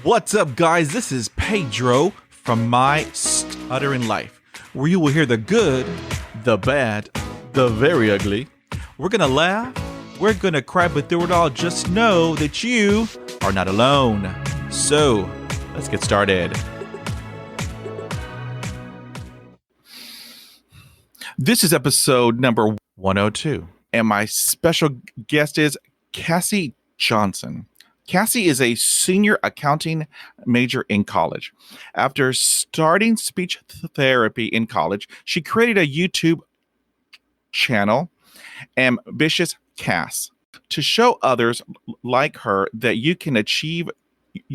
What's up, guys? This is Pedro from My Stuttering Life, where you will hear the good, the bad, the very ugly. We're gonna laugh, we're gonna cry, but through it all, just know that you are not alone. So, let's get started. This is episode number 102, and my special guest is Cassie Johnson. Cassie is a senior accounting major in college. After starting speech therapy in college, she created a YouTube channel, AmbitiousCass, to show others like her that you can achieve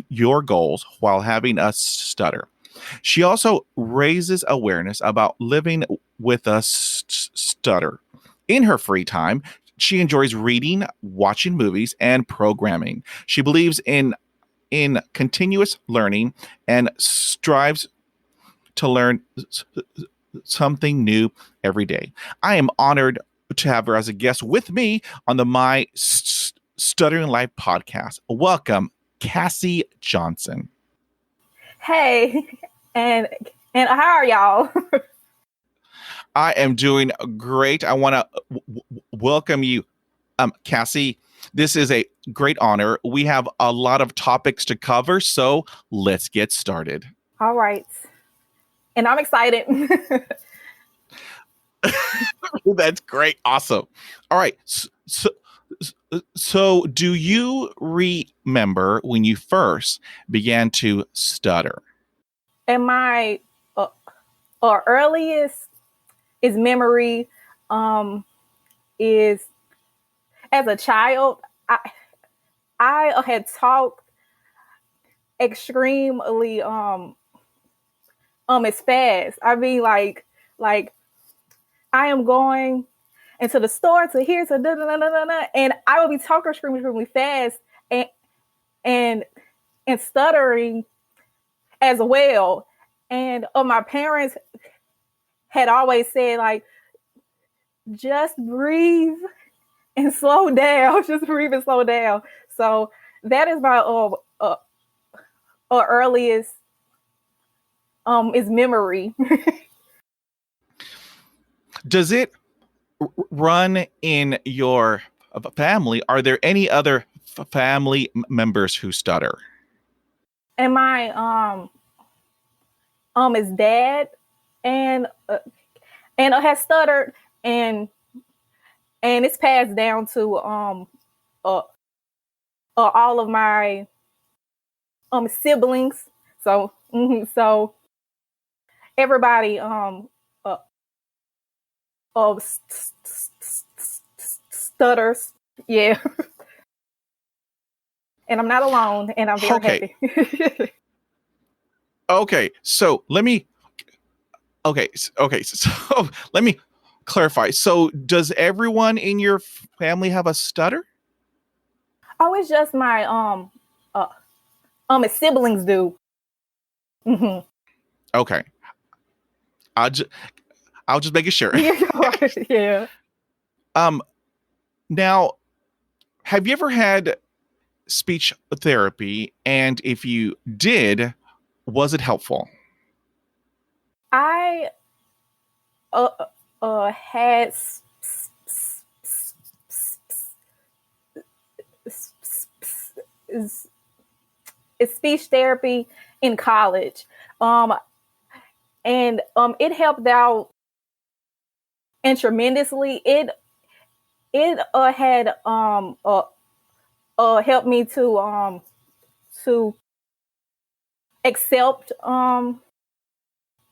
your goals while having a stutter. She also raises awareness about living with a stutter. In her free time, she enjoys reading, watching movies, and programming. She believes in continuous learning and strives to learn something new every day. I am honored to have her as a guest with me on the My Stuttering Life podcast. Welcome, Cassie Johnson. Hey, and how are y'all? I am doing great. I want to welcome you, Cassie. This is a great honor. We have a lot of topics to cover, so let's get started. All right. And I'm excited. That's great. Awesome. All right. So do you remember when you first began to stutter? And my earliest is memory is as a child, I had talked extremely as fast. I mean, like I am going into the store to here to da da da da da, and I would be talking extremely fast and stuttering as well. And my parents had always said, like, just breathe and slow down. Just breathe and slow down. So that is my earliest is memory. Does it run in your family? Are there any other family members who stutter? And my is dad and has stuttered, and it's passed down to all of my siblings. So so everybody stutters. Yeah. And I'm not alone, and I'm very happy. Okay, so let me clarify. So does everyone in your family have a stutter? Oh, it's just my my siblings do. Mm-hmm. Okay. I'll just make it sure. Yeah. Now, have you ever had speech therapy? And if you did, was it helpful? I had speech therapy in college, and it helped out and tremendously. It had helped me to accept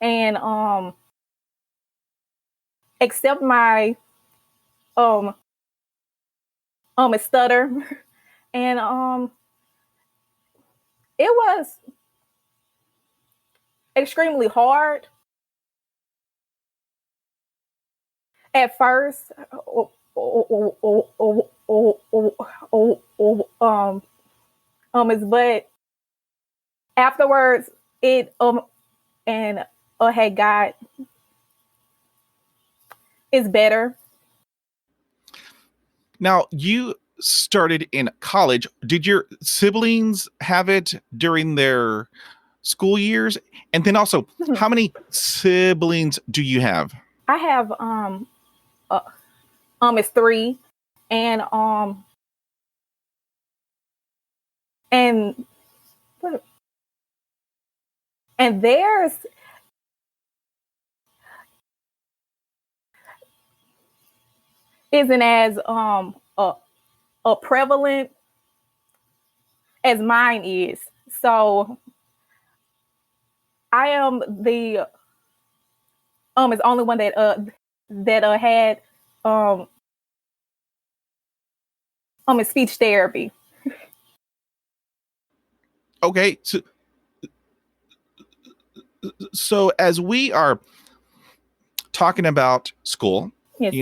and accept my stutter, and it was extremely hard at first. But afterwards it had got it's better. Now, you started in college. Did your siblings have it during their school years? And then also, how many siblings do you have? I have it's 3, and and and theirs isn't as prevalent as mine is. So I am the is only one that had in speech therapy. Okay, so as we are talking about school, Yes.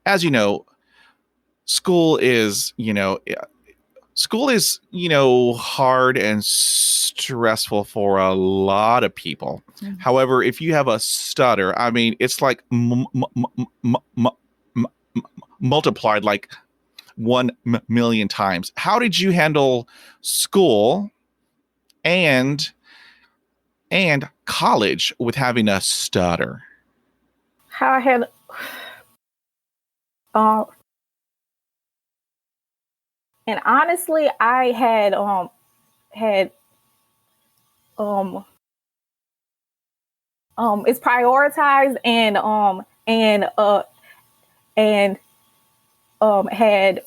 as you know, school is, hard and stressful for a lot of people. Mm-hmm. However, if you have a stutter, I mean, it's like multiplied like 1,000,000 times. How did you handle school and college with having a stutter? How I had and honestly, I had it's prioritized and had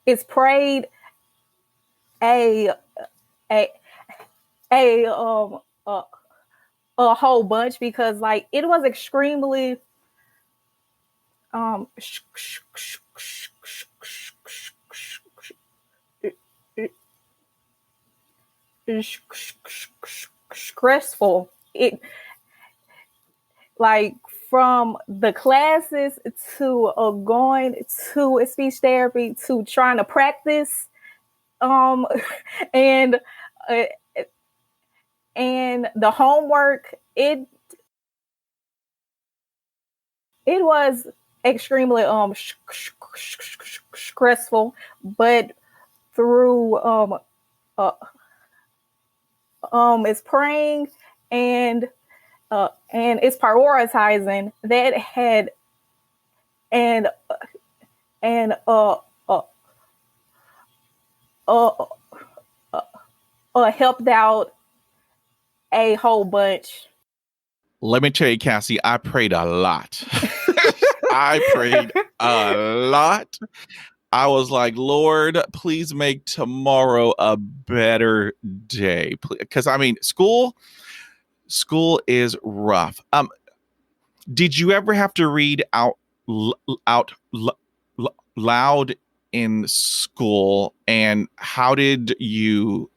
it's prayed a whole bunch, because like it was extremely stressful. It, like, from the classes to going to speech therapy to trying to practice and the homework, it was extremely stressful, but through it's praying and it's prioritizing that had and helped out a whole bunch. Let me tell you, Cassie, I prayed a lot. I prayed a lot. I was like, Lord, please make tomorrow a better day. Because I mean, school is rough. Did you ever have to read out loud in school? And how did you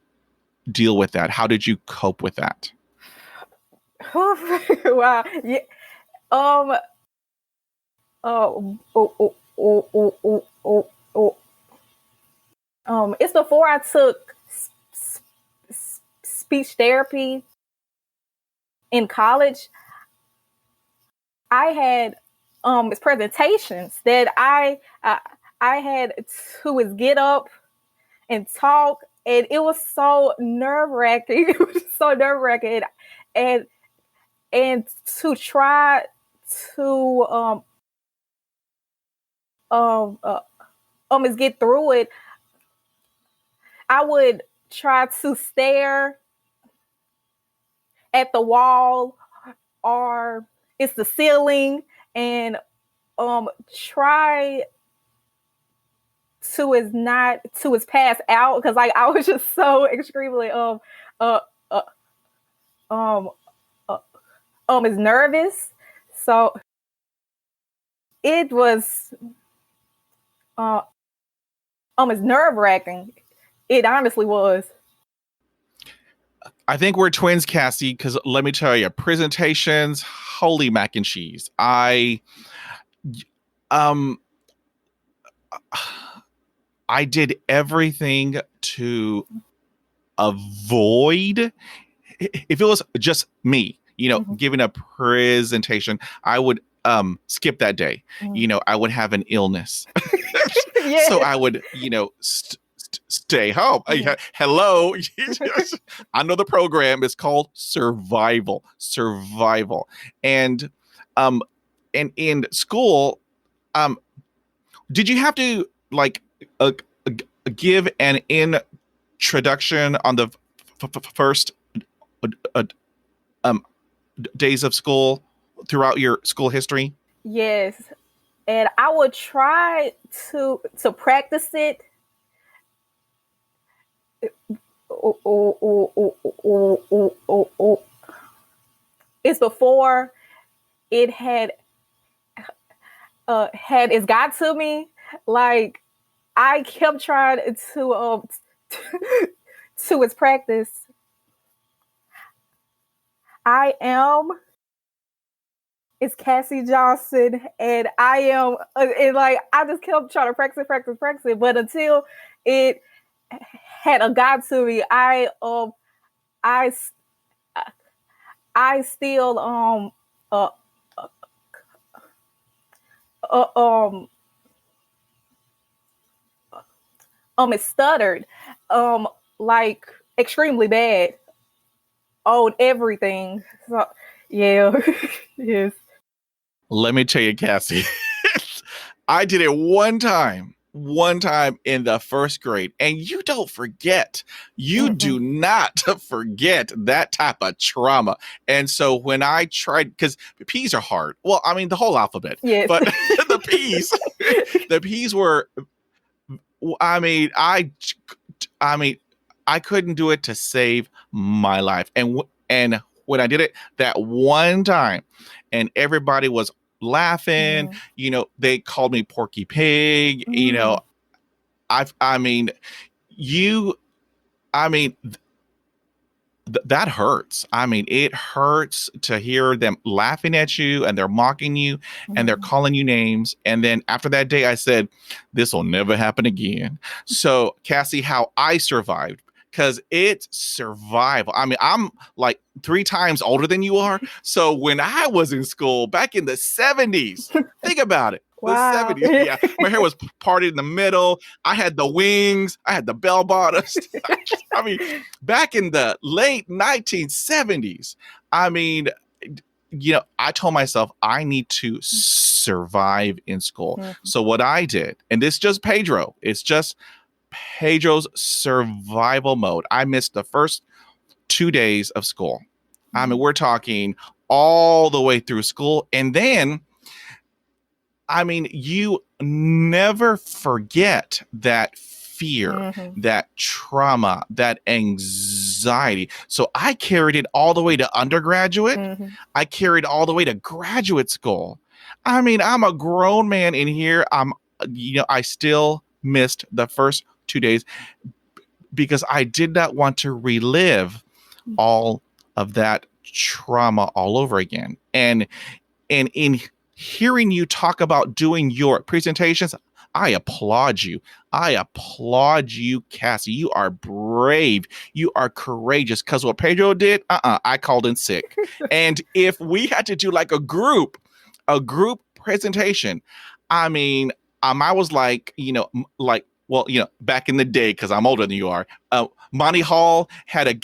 deal with that? How did you cope with that? Wow. Yeah. It's before I took speech therapy in college. I had presentations that I had to get up and talk, and it was so nerve-wracking. It was so nerve-wracking, and to try to get through it, I would try to stare at the wall, or it's the ceiling, and try to pass out, because like I was just so extremely is nervous. So it was it's nerve-wracking. It honestly was. I think we're twins, Cassie, because let me tell you, presentations, holy mac and cheese. I did everything to avoid, if it was just me, giving a presentation, I would skip that day. I would have an illness. Yes. So I would, stay home. Hello. I know the program is called survival. And in school, did you have to like give an introduction on the first days of school throughout your school history? Yes. And I would try to practice it. It's before it had it's got to me. Like I kept trying to to its practice. I am is Cassie Johnson, and I am, and like I just kept trying to practice it, but until it had a God to me, I still uh, it stuttered like extremely bad on everything. So yeah. Yes. Let me tell you, Cassie, I did it one time in the first grade, and you don't forget. You do not forget that type of trauma. And so when I tried, because P's are hard. Well, I mean, the whole alphabet. Yes. But the P's were, I mean, I couldn't do it to save my life. And when I did it that one time, and everybody was laughing, they called me Porky Pig. That hurts. I mean, it hurts to hear them laughing at you, and they're mocking you, and they're calling you names. And then after that day, I said, this will never happen again. So, Cassie, how I survived, because it's survival. I mean, I'm like 3 times older than you are. So when I was in school back in the 70s, think about it. Wow. The 70s. Yeah. My hair was parted in the middle. I had the wings. I had the bell bottoms. I mean, back in the late 1970s, I mean, I told myself I need to survive in school. So what I did, and this is just Pedro, it's just Pedro's survival mode. I missed the first 2 days of school. I mean, we're talking all the way through school. And then, I mean, you never forget that fear, that trauma, that anxiety. So I carried it all the way to undergraduate. I carried all the way to graduate school. I mean, I'm a grown man in here. I still missed the first 2 days because I did not want to relive all of that trauma all over again. And in hearing you talk about doing your presentations, I applaud you. I applaud you, Cassie. You are brave. You are courageous. Because what Pedro did, I called in sick. And if we had to do like a group presentation, I mean, I was like, back in the day, because I'm older than you are, Monty Hall had a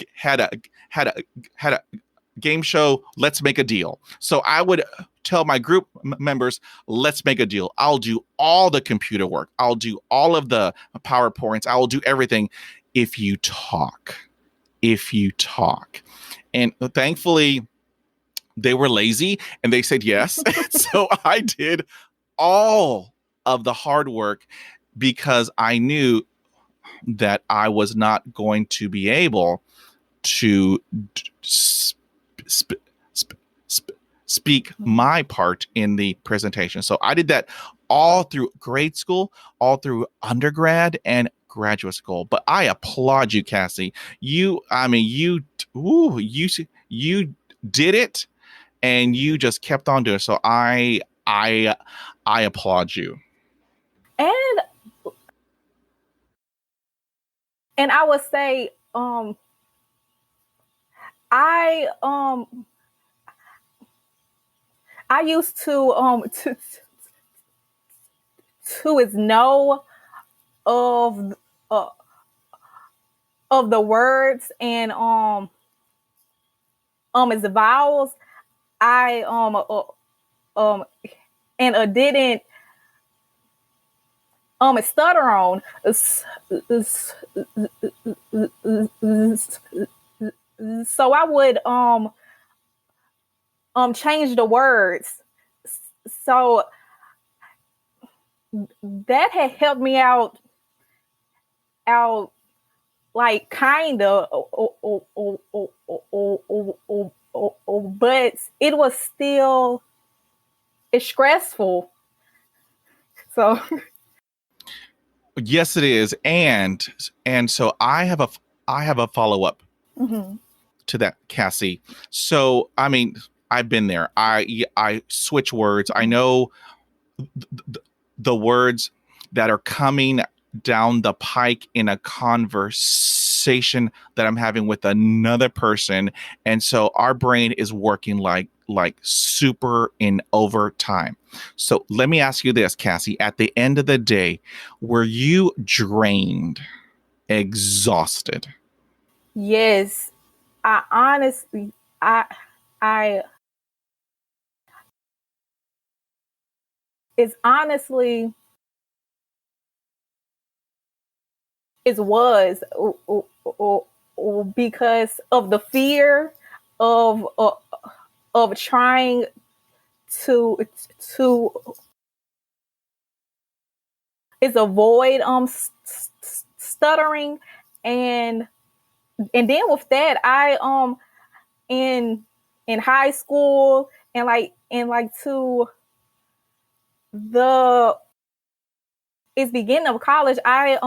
game show, Let's Make a Deal. So I would tell my group members, let's make a deal. I'll do all the computer work. I'll do all of the PowerPoints. I will do everything if you talk. And thankfully, they were lazy and they said yes. So I did all of the hard work because I knew that I was not going to be able to speak my part in the presentation. So I did that all through grade school, all through undergrad and graduate school. But I applaud you, Cassie. You did it, and you just kept on doing it. So I applaud you. And I would say, I used to is know of uh, of the words and is the vowels. I and didn't stutter on. So I would change the words. So that had helped me out like kind of, but it was still it's stressful. So Yes, it is. And so I have a follow-up mhm. to that, Cassie. So, I mean, I've been there. I switch words. I know the words that are coming down the pike in a conversation that I'm having with another person, and so our brain is working like super in overtime. So let me ask you this, Cassie, at the end of the day, were you drained, exhausted? Yes, I honestly, I it's honestly it was because of the fear of uh, of trying to to is avoid stuttering, and then with that in in high school and like to the it's beginning of college I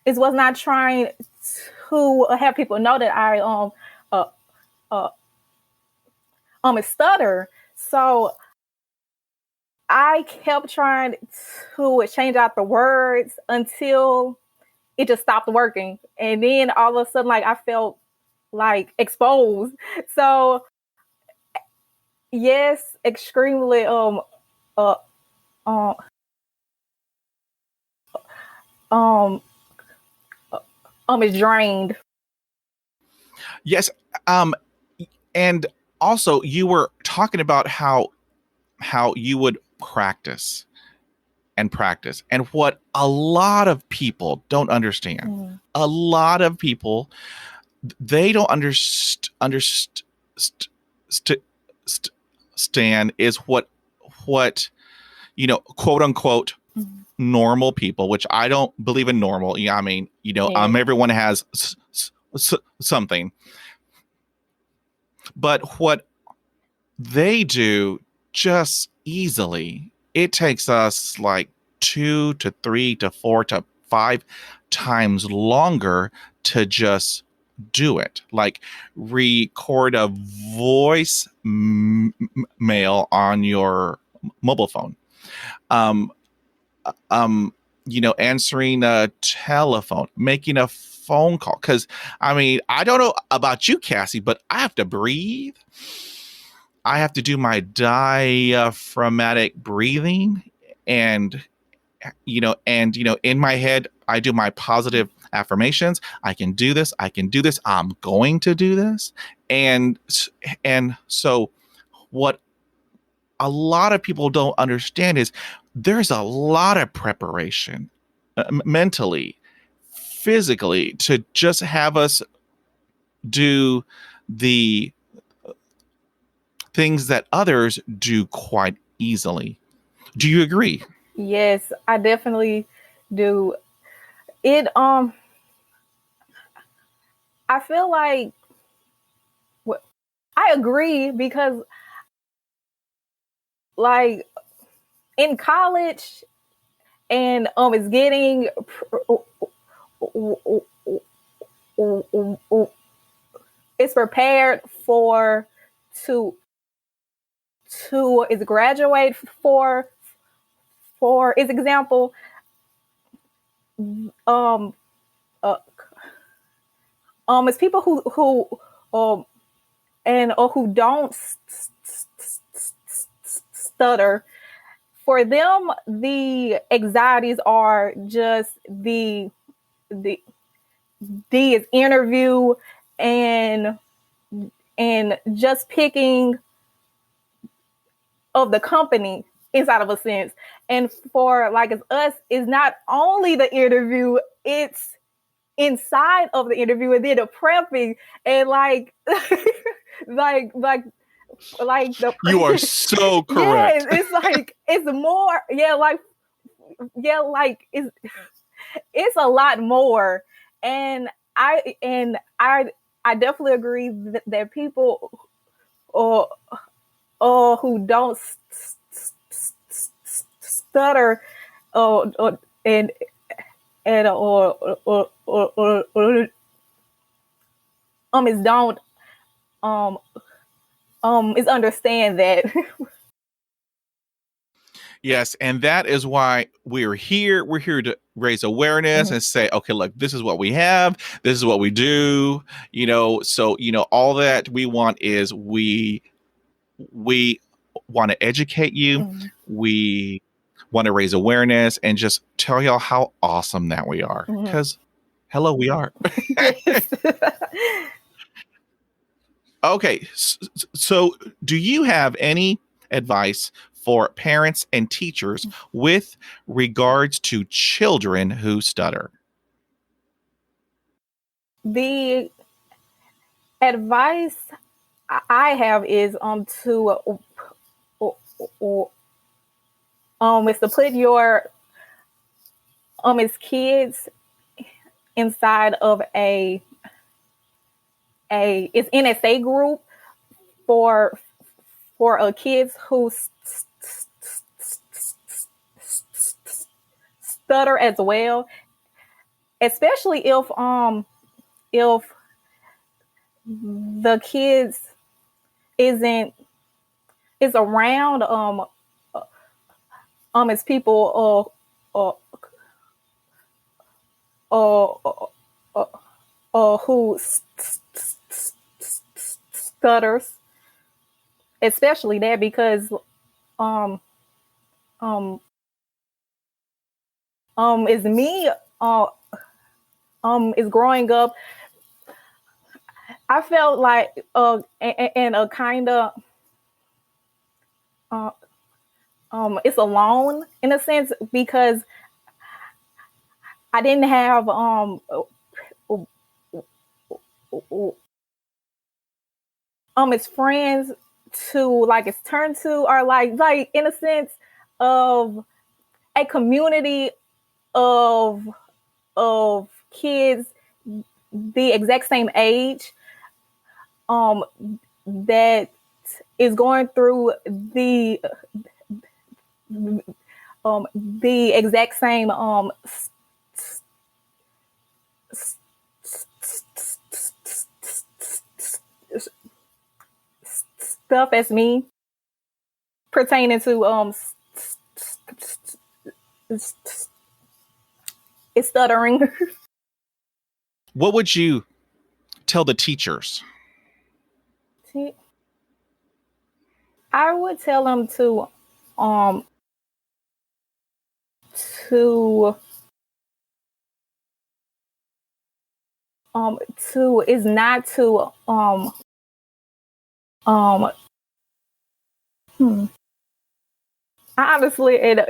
it was not trying to have people know that I uh uh stutter. So I kept trying to change out the words until it just stopped working. And then all of a sudden, like I felt like exposed. So yes, extremely uh um um is drained. Yes. Um, and also you were talking about how you would practice and practice. And what a lot of people don't understand, Mm. a lot of people, they don't understand is what, quote unquote, Mm. normal people, which I don't believe in normal. Yeah, I mean, Yes. everyone has something, but what they do just easily, it takes us like 2 to 3 to 4 to 5 times longer to just do it. Like record a voice mail on your mobile phone. Um, answering a telephone, making a phone call. Because I mean, I don't know about you, Cassie, but I have to breathe. I have to do my diaphragmatic breathing, and in my head, I do my positive affirmations. I can do this. I can do this. I'm going to do this. And so what a lot of people don't understand is there's a lot of preparation, mentally, physically, to just have us do the things that others do quite easily. Do you agree? Yes, I definitely do. It I feel like I agree because like in college and it's getting it's prepared for to is graduate for is example um uh, it's people um or who don't stutter. For them, the anxieties are just the D is interview and just picking of the company inside of a sense. And for like us, it's not only the interview, it's inside of the interview and then the prepping and like like the You are so correct. yes, it's like it's more like it's a lot more. And I definitely agree that people who don't stutter and is don't is understand that. Yes, and that is why we're here. We're here to raise awareness and say, okay, look, this is what we have. This is what we do. So all that we want is we want to educate you. We want to raise awareness and just tell y'all how awesome that we are. Because, hello, we are. Okay, so do you have any advice for parents and teachers with regards to children who stutter? The advice I have is is to put your as kids inside of a it's NSA group for kids who stutter as well, especially if the kids is around as people who stutters, especially that because is me is growing up. I felt like and a kind of it's alone in a sense because I didn't have its friends to like its turn to, or like in a sense of a community of kids the exact same age that is going through the exact same stuff as me pertaining to it's stuttering. What would you tell the teachers? I would tell them to is not to I honestly and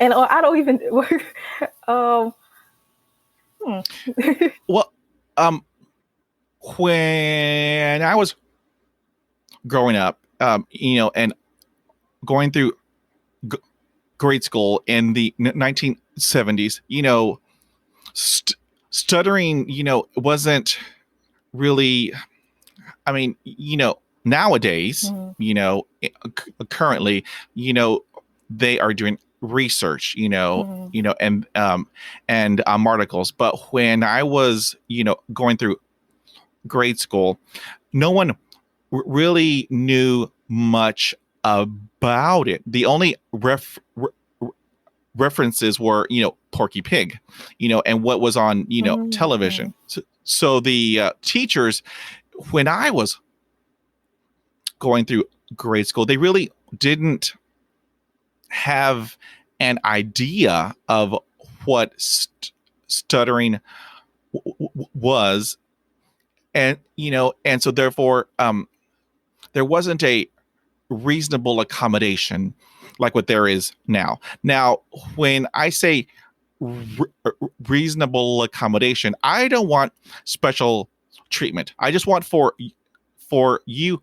and I don't even Well, when I was growing up, and going through grade school in the 1970s, stuttering, wasn't really, I mean, nowadays, currently, they are doing research, and articles. But when I was, going through grade school, no one really knew much about it. The only references were, Porky Pig, and what was on, television. So the teachers, when I was going through grade school, they really didn't have an idea of what stuttering was. And, and so therefore, there wasn't a reasonable accommodation like what there is now. Now, when I say reasonable accommodation, I don't want special treatment. I just want for you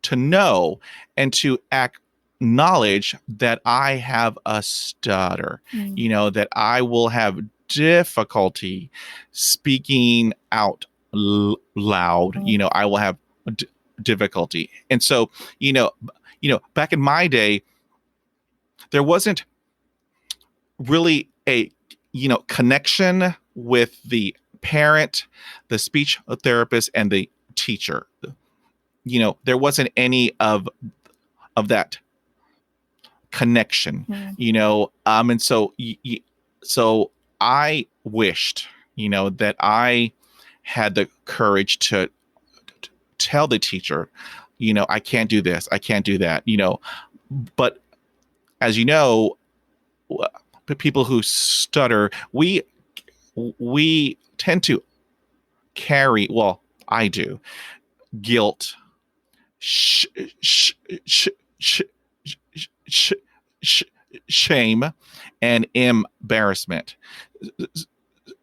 to know and to acknowledge that I have a stutter, that I will have difficulty speaking out loud. I will have difficulty. And so, back in my day, there wasn't really a, connection with the parent, the speech therapist, and the teacher. There wasn't any of that connection, and so, so I wished, that I had the courage to tell the teacher, I can't do this, I can't do that, but as you know, the people who stutter, we tend to carry, well, I do, guilt, shame, and embarrassment.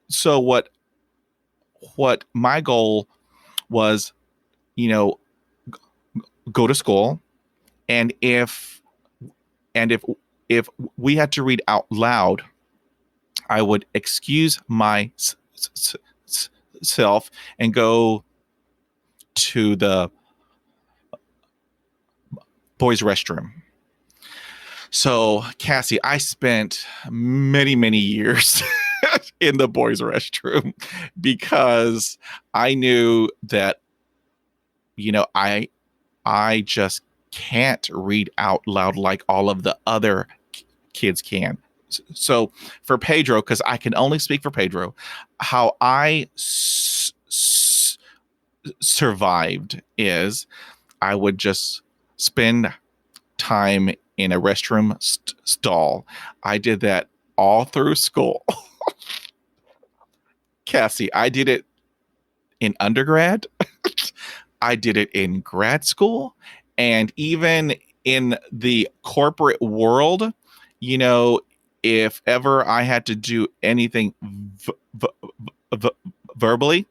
So what my goal was, go to school, and if we had to read out loud, I would excuse myself and go to the boys' restroom. So, Cassie, I spent many, many years in the boys' restroom because I knew that, I just can't read out loud like all of the other kids can. So for Pedro, because I can only speak for Pedro, how I survived is I would just spend time in a restroom stall. I did that all through school. Cassie, I did it in undergrad. I did it in grad school, and even in the corporate world, if ever I had to do anything verbally,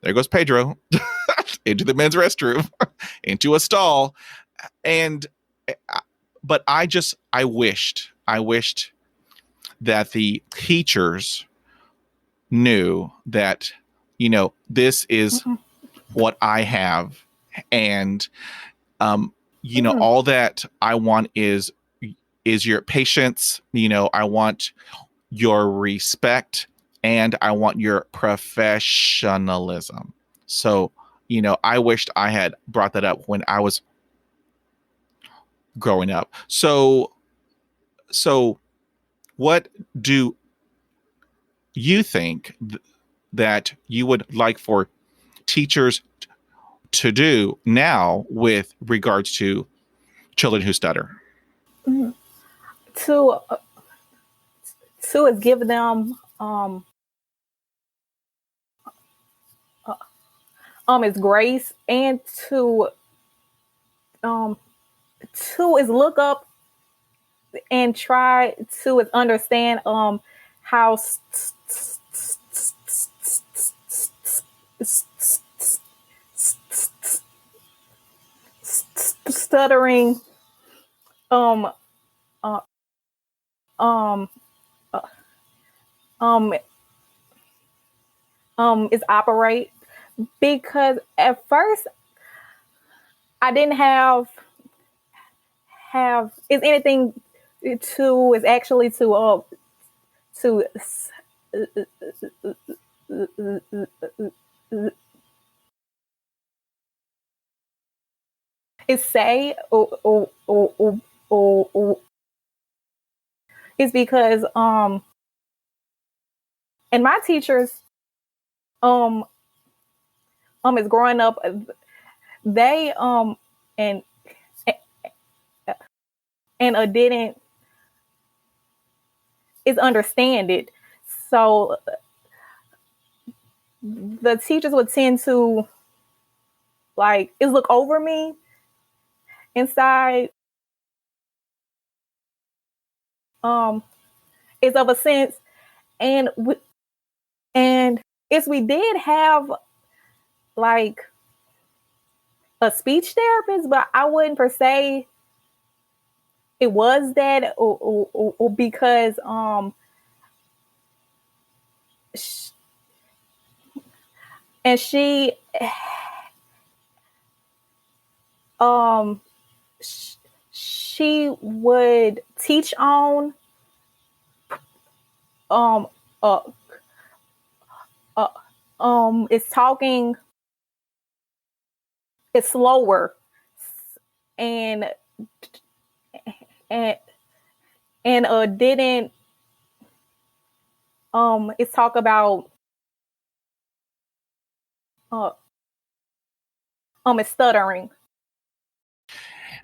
there goes Pedro into the men's restroom, into a stall. And, but I wished that the teachers knew that, this is what I have. And, all that I want is your patience. I want your respect, and I want your professionalism. So, I wished I had brought that up when I was growing up. So what do you think that you would like for teachers to do now with regards to children who stutter? To is give them is grace, and to is look up and try to is understand how stuttering is operate, because at first I didn't have is anything to is actually to is say or is because And my teachers, um, is growing up, they, and, didn't, is understand it. So the teachers would tend to is look over me inside, is of a sense. And and if we did have like a speech therapist, but I wouldn't per se it was that, or because and um she would teach on um uh, it's talking, it's slower, and and didn't it's talk about it's stuttering.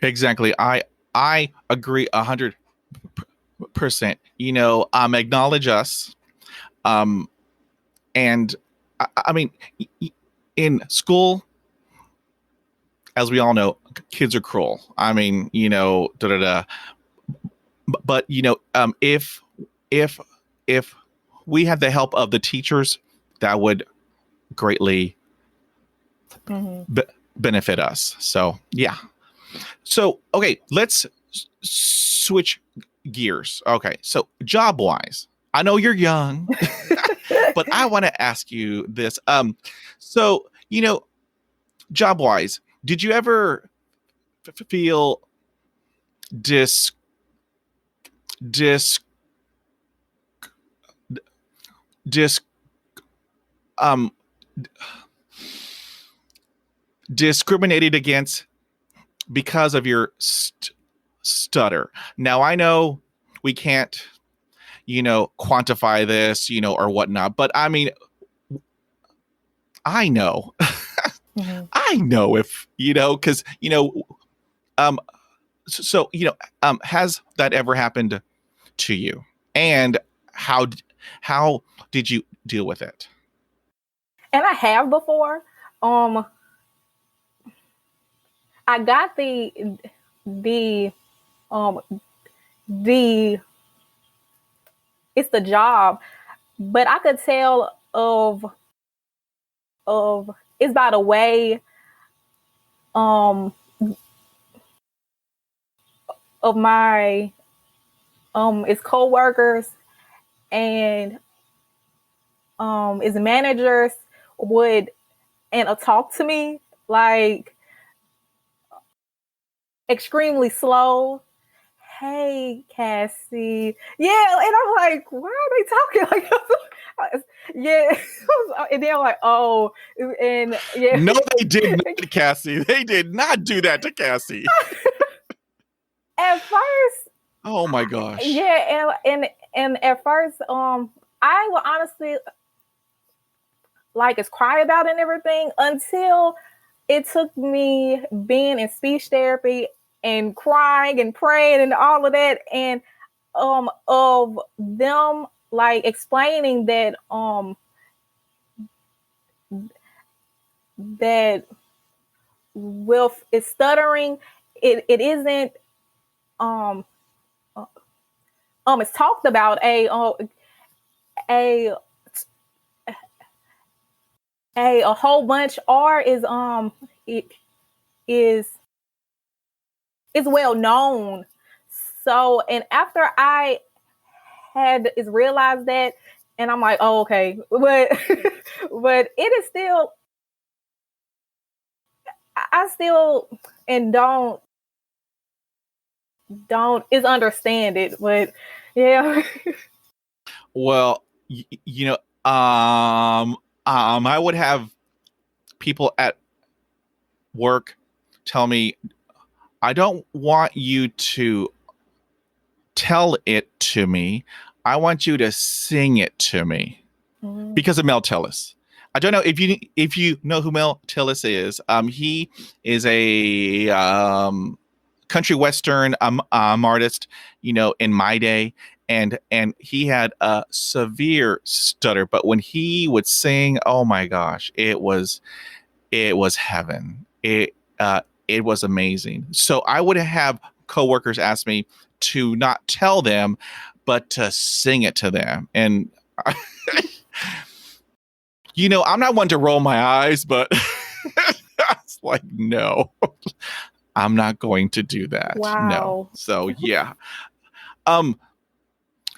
Exactly. I agree 100%. Acknowledge us. And I mean, in school, as we all know, kids are cruel. I mean, da da da. But if we had the help of the teachers, that would greatly benefit us. So yeah. So okay, let's switch gears. Okay, so job wise, I know you're young, but I want to ask you this. So job wise, did you ever feel dis dis dis um discriminated against because of your stutter? Now I know we can't quantify this or whatnot, but I mean, I know I know if because so has that ever happened to you, and how did you deal with it? And I have before. I got the it's the job, but I could tell of it's by the way of my its coworkers and its managers would talk to me like extremely slow. Hey, Cassie. Yeah, and I'm like, why are they talking like this? Yeah. And they're like, oh, and yeah. No, they did not, Cassie. They did not do that to Cassie. At first. Oh my gosh. Yeah, and at first, I will honestly is cry about it and everything until it took me being in speech therapy and crying and praying and all of that, and of them explaining that that with it's stuttering, it isn't it's talked about a whole bunch. R is it is well known. So, and after I had realized that, and I'm like, oh, okay, but but it is still, I still and don't is understand it, but yeah. Well, I would have people at work tell me, I don't want you to tell it to me. I want you to sing it to me. because of Mel Tillis. I don't know if you know who Mel Tillis is. He is a country western artist, in my day, and he had a severe stutter. But when he would sing, oh my gosh, it was heaven. It was amazing. So I would have coworkers ask me to not tell them, but to sing it to them, and. I'm not one to roll my eyes, but it's like, no, I'm not going to do that. Wow. No. So, yeah.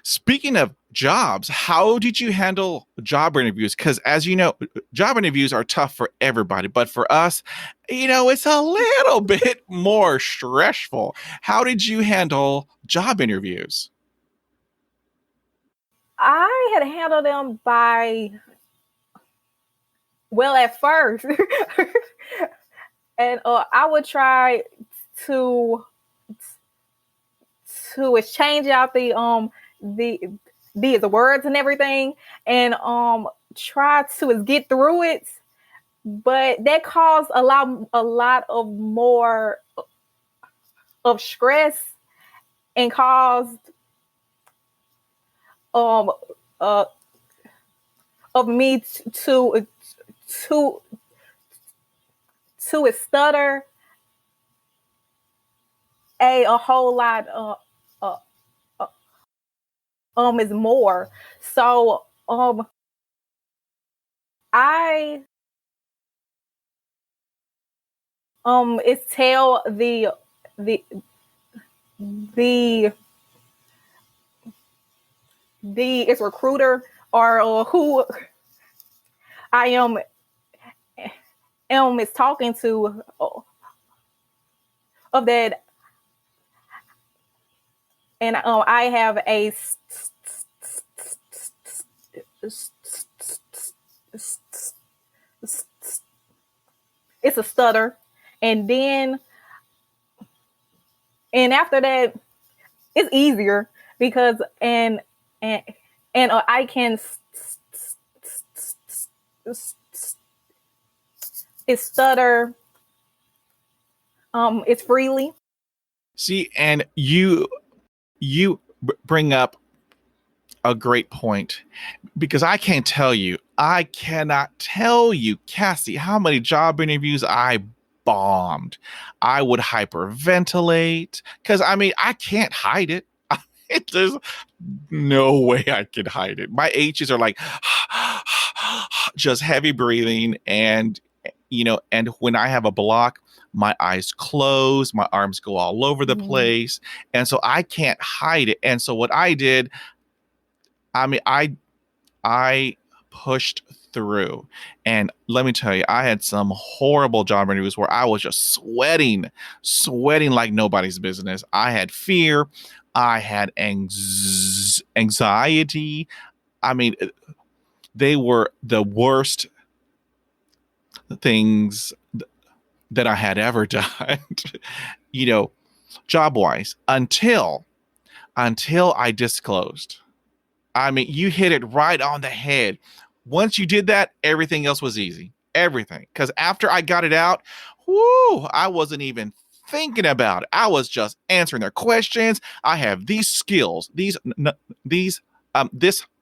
Speaking of jobs, how did you handle job interviews? Because as you know, job interviews are tough for everybody, but for us, it's a little bit more stressful. How did you handle job interviews? I had handled them at first, and I would try to exchange out the words and everything, and try to get through it. But that caused a lot of more of stress, and caused of me to stutter a whole lot is more. So I it's tell the it's recruiter or who I am is talking to of that, and I have it's a stutter, and then after that it's easier because I can stutter it's freely. See, and you bring up a great point, because I cannot tell you, Cassie, how many job interviews I bombed. I would hyperventilate because I can't hide it. There's no way I could hide it. My H's are like just heavy breathing, and and when I have a block, my eyes close, my arms go all over the place, and so I can't hide it. And so what I did, I pushed through, and let me tell you, I had some horrible job interviews where I was just sweating like nobody's business. I had fear, I had anxiety. They were the worst things that I had ever done, job wise, until I disclosed. You hit it right on the head. Once you did that, everything else was easy. Everything. Because after I got it out, I wasn't even thinking about it. I was just answering their questions. I have these skills, this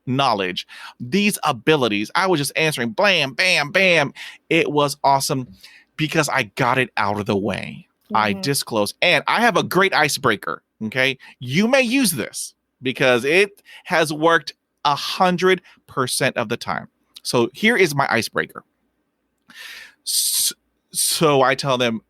knowledge, these abilities. I was just answering, blam, bam, bam. It was awesome because I got it out of the way. I disclosed, and I have a great icebreaker. Okay. You may use this because it has worked 100% of the time. So here is my icebreaker. So I tell them,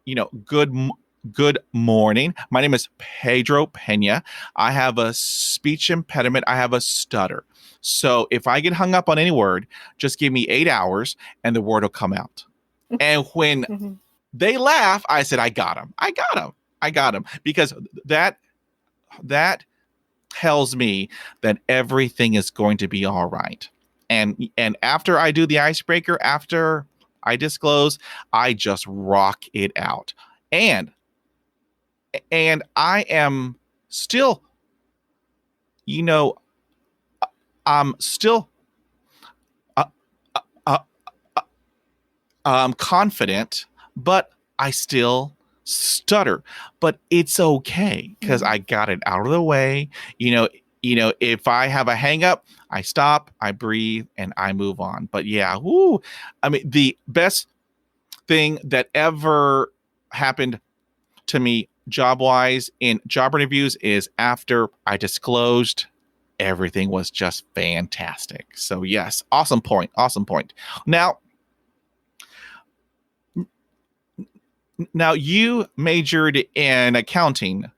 good morning. My name is Pedro Pena. I have a speech impediment. I have a stutter. So if I get hung up on any word, just give me 8 hours and the word will come out. And when they laugh, I said, I got him. Because that tells me that everything is going to be all right. And after I do the icebreaker, after I disclose, I just rock it out. And I am still, I'm still confident, but I still stutter. But it's okay because I got it out of the way. If I have a hang up, I stop, I breathe, and I move on. But yeah, whoo, I mean, the best thing that ever happened to me job wise in job interviews is after I disclosed, everything was just fantastic. So yes, awesome point. Awesome point. Now you majored in accounting,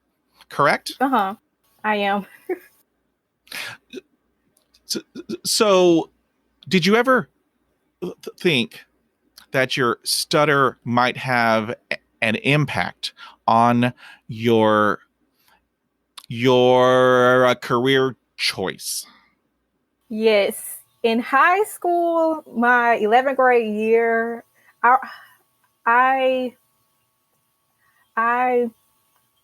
correct? I am. So did you ever think that your stutter might have an impact on your career choice? Yes. In high school, my 11th grade year, I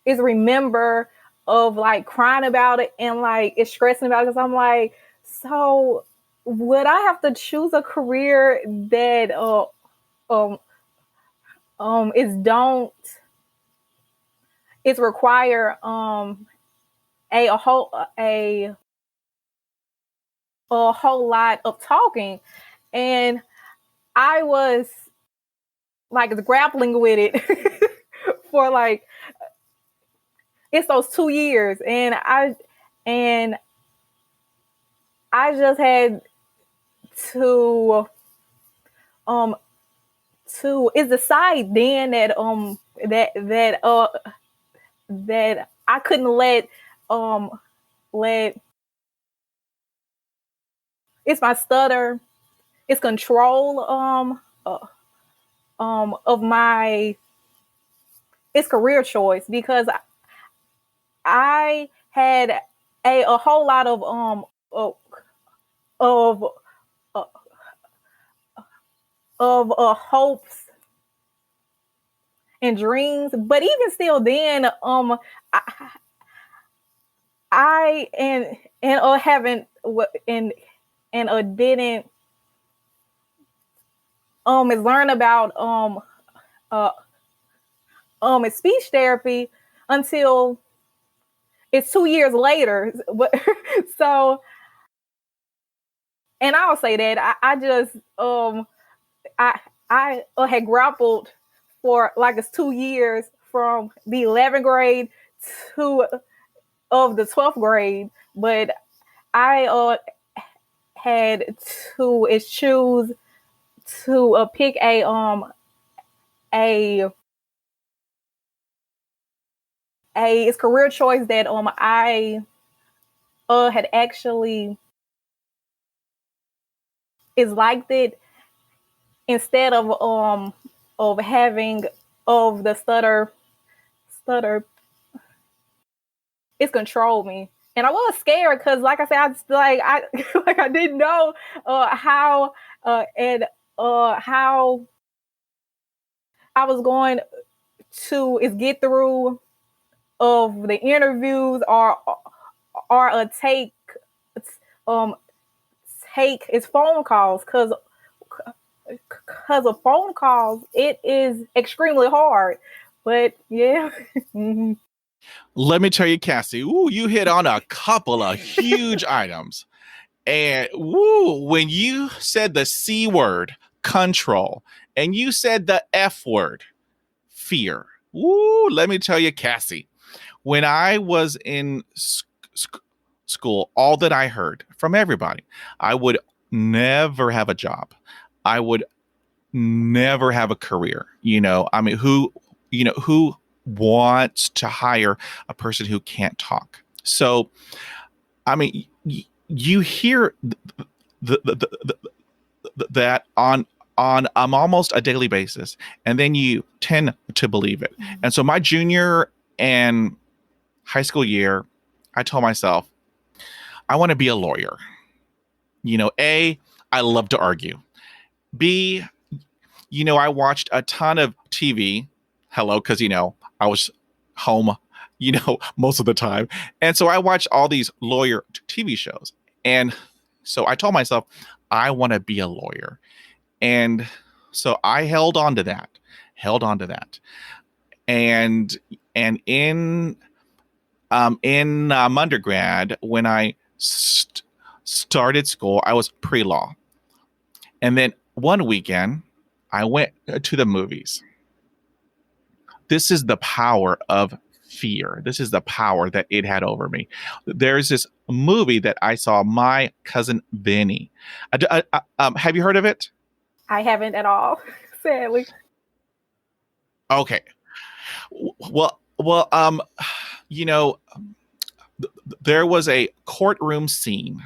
is remember of like crying about it and like it's stressing about it because I'm like, so would I have to choose a career that is don't it's require a whole a whole lot of talking, and I was like grappling with it for like it's those 2 years, and I just had to is decide then that I couldn't let it's my stutter, it's control of my it's career choice, because I had a whole lot of hopes and dreams, but even still then I haven't didn't is learn about speech therapy until it's 2 years later. So, and I'll say that I just I had grappled for like it's 2 years from the 11th grade to of the 12th grade, but I had to choose to pick a it's career choice that I had actually is liked it, instead of having of the stutter it's controlled me. And I was scared because, like I said, I like I didn't know how how I was going to get through of the interviews or take its phone calls, because of phone calls it is extremely hard. But yeah. Let me tell you, Cassie, you hit on a couple of huge items. And when you said the C word, control, and you said the F word, fear. Let me tell you, Cassie, when I was in school, all that I heard from everybody, I would never have a job. I would never have a career. I mean, who wants to hire a person who can't talk? So, I mean, you hear that on almost a daily basis, and then you tend to believe it. And so my junior and high school year, I told myself, I want to be a lawyer. A, I love to argue. B, I watched a ton of TV. Hello, because I was home, most of the time. And so I watched all these lawyer TV shows. And so I told myself, I want to be a lawyer. And So I held on to that. And in undergrad, when I started school, I was pre-law. And then one weekend, I went to the movies. This is the power of fear. This is the power that it had over me. There's this movie that I saw, My Cousin Vinny. Have you heard of it? I haven't at all, sadly. Okay. Well, you know, there was a courtroom scene,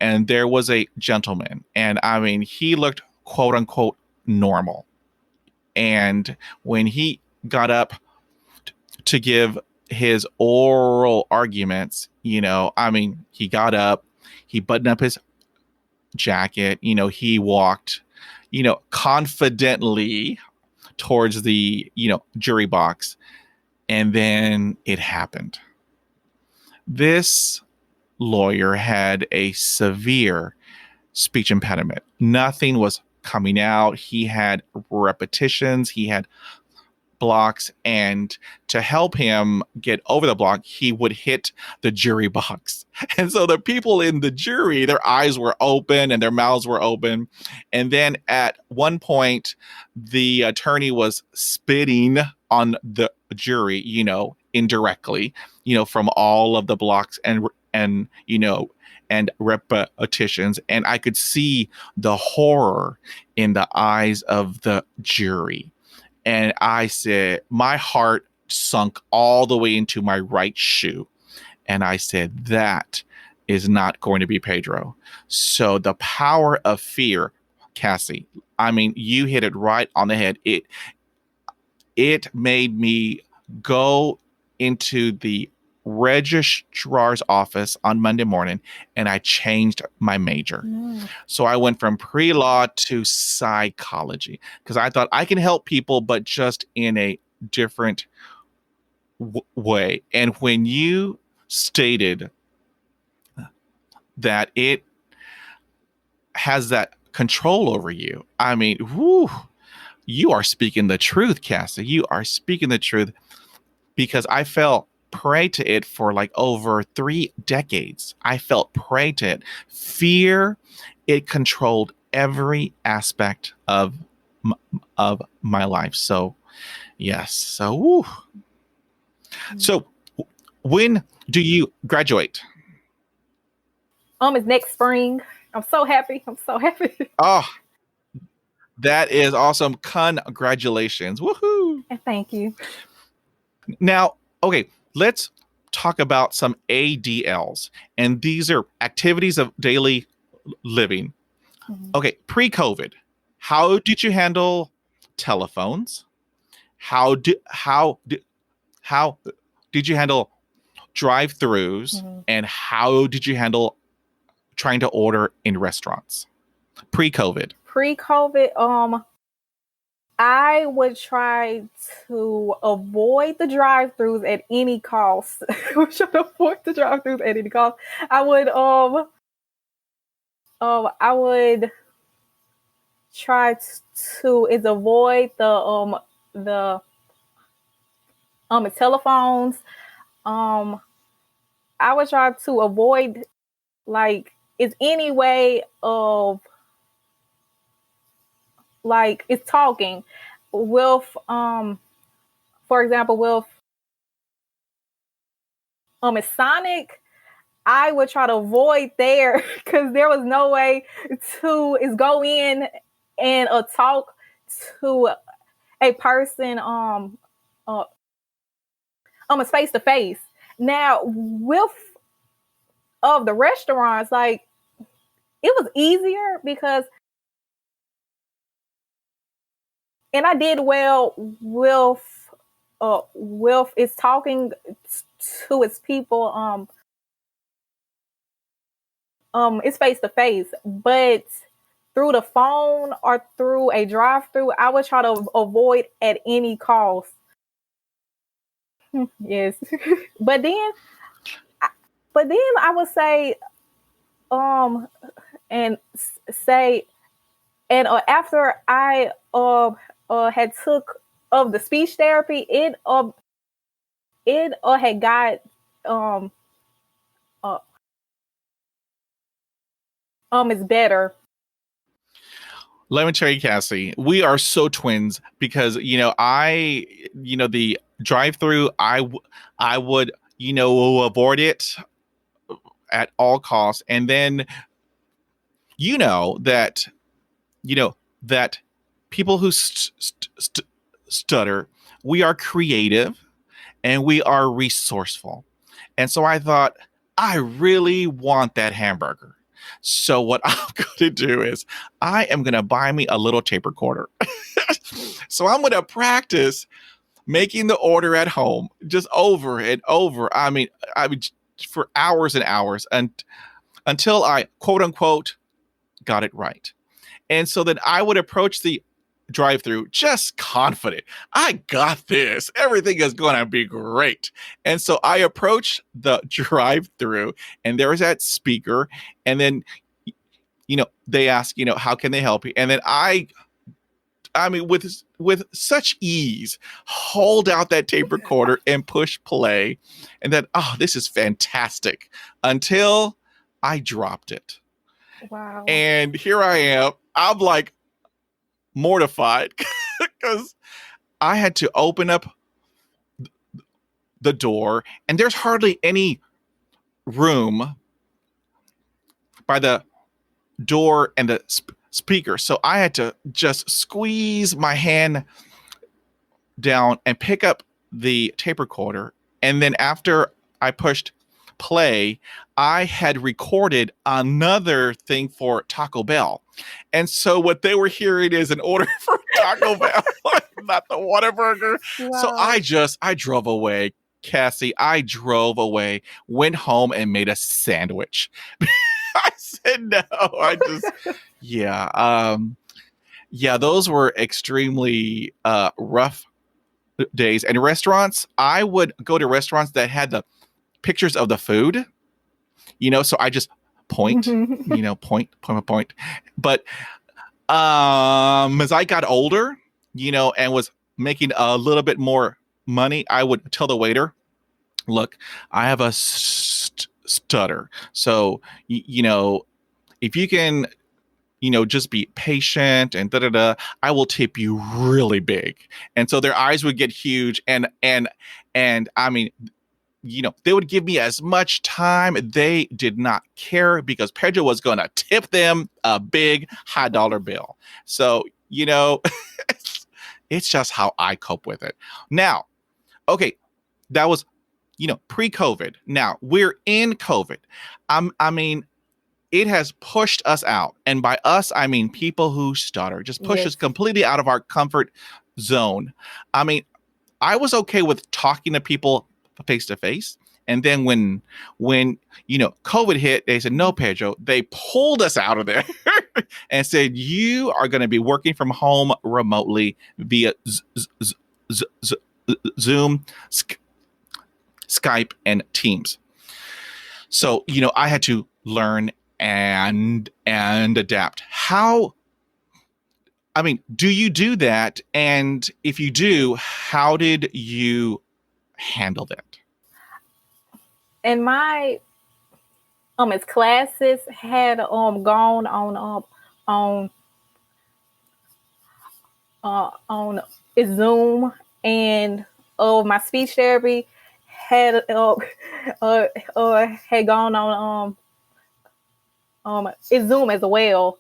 and there was a gentleman, and I mean, he looked quote unquote normal. And when he got up to give his oral arguments, I mean, he got up, he buttoned up his jacket, he walked, confidently towards the, jury box. And then it happened. This lawyer had a severe speech impediment. Nothing was coming out. He had repetitions, he had blocks, and to help him get over the block, he would hit the jury box. And so the people in the jury, their eyes were open and their mouths were open. And then at one point, the attorney was spitting on the jury, indirectly, from all of the blocks and repetitions. And I could see the horror in the eyes of the jury. And I said, my heart sunk all the way into my right shoe. And I said, that is not going to be Pedro. So the power of fear, Cassie, I mean, you hit it right on the head. It made me go into the registrar's office on Monday morning, and I changed my major. So I went from pre-law to psychology because I thought I can help people, but just in a different way. And when you stated that it has that control over you, I mean, whoo, you are speaking the truth, Cassie. You are speaking the truth, because I felt prey to it for like over 3 decades. I felt prey to it. Fear, it controlled every aspect of my life. So, yes. So, woo. So, when do you graduate? It's next spring. I'm so happy. Oh, that is awesome. Congratulations. Woohoo. And thank you. Now, okay, let's talk about some ADLs. And these are activities of daily living. Mm-hmm. Okay, pre-COVID, how did you handle telephones? How did you handle drive-throughs? Mm-hmm. And how did you handle trying to order in restaurants? Pre-COVID. I would try to avoid the drive-throughs at any cost. I would I would try to avoid the telephones. I would try to avoid, like, it's any way of, like, it's talking with for example, with it's Sonic. I would try to avoid there because there was no way to go in and talk to a person it's face to face. Now with of the restaurants, like, it was easier because, and I did well with its talking to its people. It's face to face, but through the phone or through a drive-through, I would try to avoid at any cost. Yes, but then I would say, and say And after I had took of the speech therapy, it had got uh, it's better. Let me tell you, Cassie, we are so twins because the drive-through, I would avoid it at all costs, and then that that people who stutter, we are creative and we are resourceful, and so I thought I really want that hamburger. So what I'm going to do is I am going to buy me a little tape recorder. So I'm going to practice making the order at home just over and over. I mean, for hours and hours until I quote unquote got it right. And so then I would approach the drive-through just confident. I got this. Everything is going to be great. And so I approach the drive-through and there's that speaker. And then, they ask, how can they help you? And then I mean, with such ease, hold out that tape recorder and push play. And then, oh, this is fantastic until I dropped it. Wow. And here I am. I'm like mortified because I had to open up the door and there's hardly any room by the door and the speaker. So I had to just squeeze my hand down and pick up the tape recorder. And then after I pushed play, I had recorded another thing for Taco Bell. And so what they were hearing is an order for Taco Bell, not the Whataburger. Wow. So I drove away, Cassie. I drove away, went home and made a sandwich. I said no. Those were extremely rough days. And restaurants, I would go to restaurants that had the pictures of the food, so I just point, point. But as I got older, and was making a little bit more money, I would tell the waiter, look, I have a stutter. So, if you can, just be patient and I will tip you really big. And so their eyes would get huge. And I mean, they would give me as much time. They did not care because Pedro was going to tip them a big high dollar bill. So, it's just how I cope with it. Now, okay, that was, pre-COVID. Now we're in COVID. I mean, it has pushed us out. And by us, I mean people who stutter, just push us completely out of our comfort zone. I mean, I was okay with talking to people face to face. And then when COVID hit, they said, no, Pedro, they pulled us out of there and said, you are going to be working from home remotely via Zoom, Skype, and Teams. So, I had to learn and adapt. Do you do that? And if you do, how did you handle that? And my its classes had gone on Zoom, and my speech therapy had gone on Zoom as well.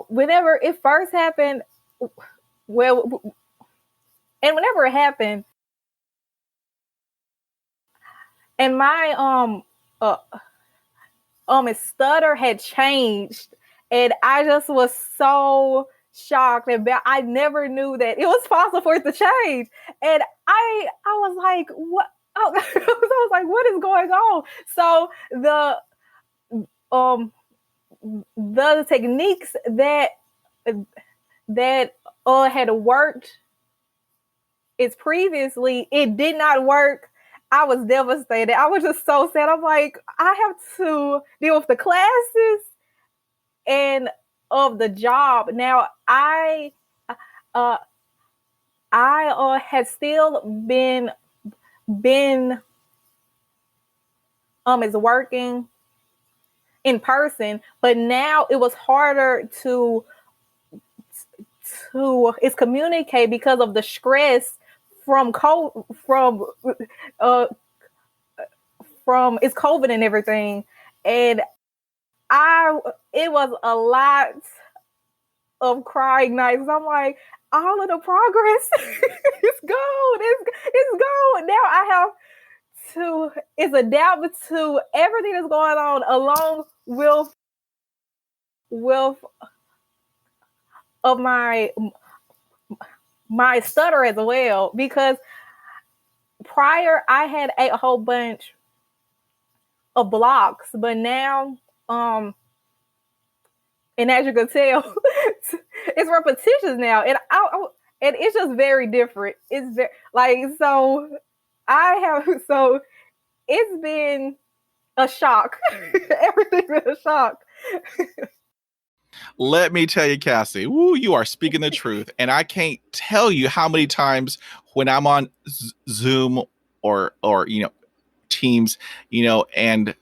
Whenever it first happened, whenever it happened, and my stutter had changed, and I just was so shocked about. I never knew that it was possible for it to change, and I was like, what? I was like, what is going on? So the techniques that had worked is previously, it did not work. I was devastated. I was just so sad. I'm like, I have to deal with the classes and of the job. Now uh I had still been is working in person, but now it was harder to is communicate because of the stress from uh from it's COVID and everything. And it was a lot of crying nights. I'm like, all of the progress is gone. It's gone. Now I have to adapt to everything that's going on along with of my stutter as well, because prior I had a whole bunch of blocks, but now and as you can tell it's repetitious now, and and it's just very different. It's very so it's been a shock. Everything's been a shock. Let me tell you, Cassie, woo, you are speaking the truth. And I can't tell you how many times when I'm on Zoom or Teams, and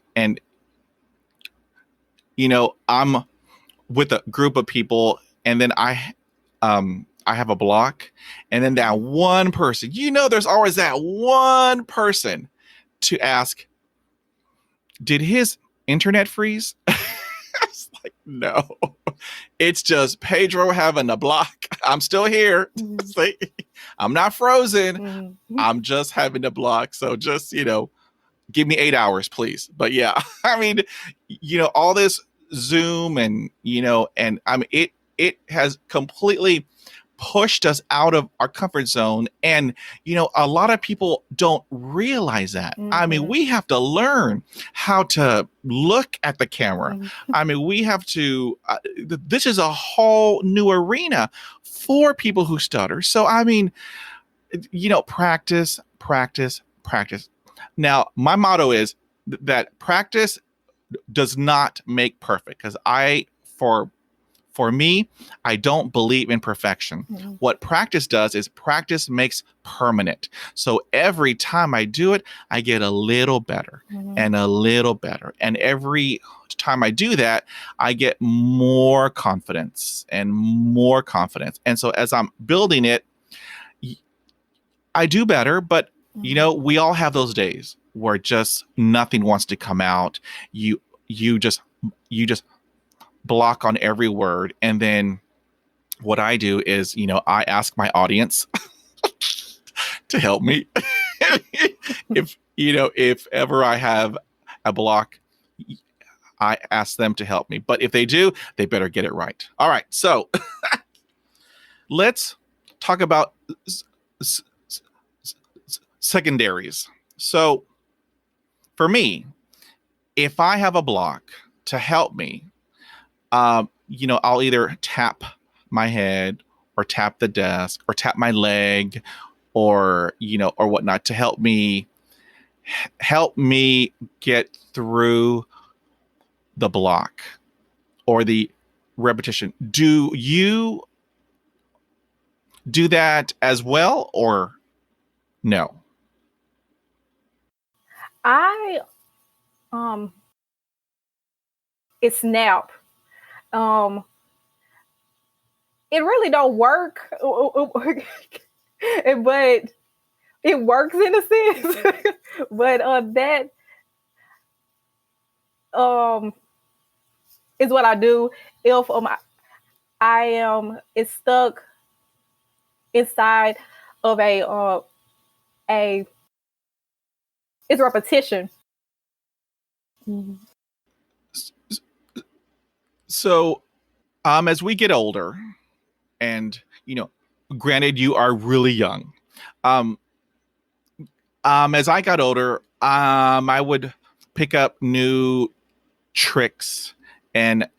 I'm with a group of people, and then I have a block, and then that one person, there's always that one person to ask, did his internet freeze? It's like, no, it's just Pedro having a block. I'm still here. I'm not frozen. I'm just having a block. So just, give me 8 hours, please. But yeah, I mean, all this Zoom and, and I mean, it has completely pushed us out of our comfort zone. And, a lot of people don't realize that. I mean, we have to learn how to look at the camera. I mean, we have to, this is a whole new arena for people who stutter. So, I mean, practice, practice, practice. Now, my motto is that practice does not make perfect, because for me, I don't believe in perfection. What practice does is practice makes permanent. So every time I do it, I get a little better and a little better. And every time I do that, I get more confidence and more confidence. And so as I'm building it, I do better. But, we all have those days where just nothing wants to come out. You just block on every word. And then what I do is, I ask my audience to help me. If ever I have a block, I ask them to help me. But if they do, they better get it right. All right. So let's talk about secondaries. So for me, if I have a block, to help me, I'll either tap my head or tap the desk or tap my leg or whatnot to help me get through the block or the repetition. Do you do that as well or no? It's snap. It really don't work, but it works in a sense. But that is what I do if I am stuck inside of a it's repetition. So, as we get older, and granted, you are really young. As I got older, I would pick up new tricks, and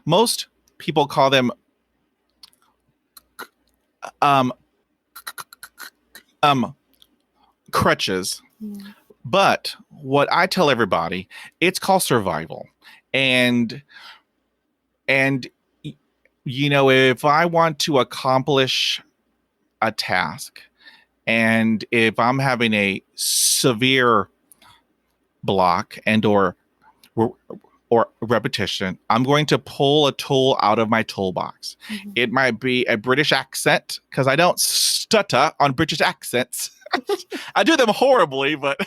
most people call them crutches. But what I tell everybody, it's called survival. and and if I want to accomplish a task, and if I'm having a severe block and or repetition, I'm going to pull a tool out of my toolbox. Mm-hmm. It might be a British accent, because I don't stutter on British accents. I do them horribly, but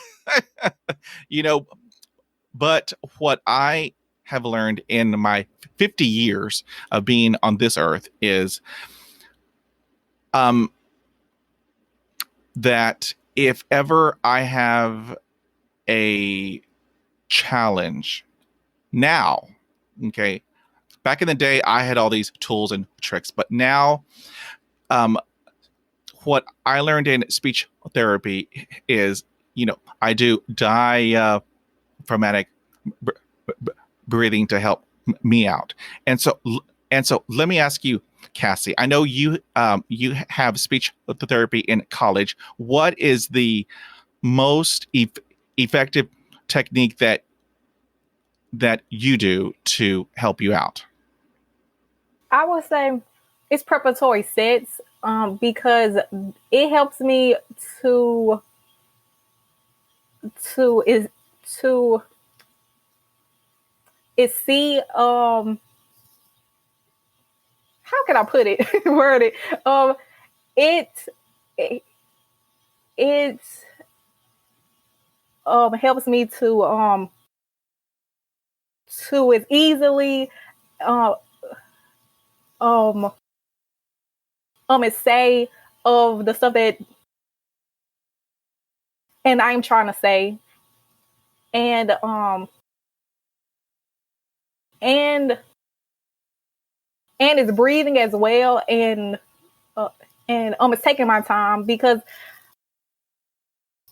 but what I have learned in my 50 years of being on this earth is that if ever I have a challenge now, okay, back in the day, I had all these tools and tricks, but now what I learned in speech therapy is, I do diaphragmatic breathing to help me out. And so let me ask you, Cassie, I know you have speech therapy in college. What is the most effective technique that you do to help you out? I would say it's preparatory sets, because it helps me to see, how can I put it? Word it. It helps me to as easily say of the stuff that and I'm trying to say, and it's breathing as well, and it's taking my time, because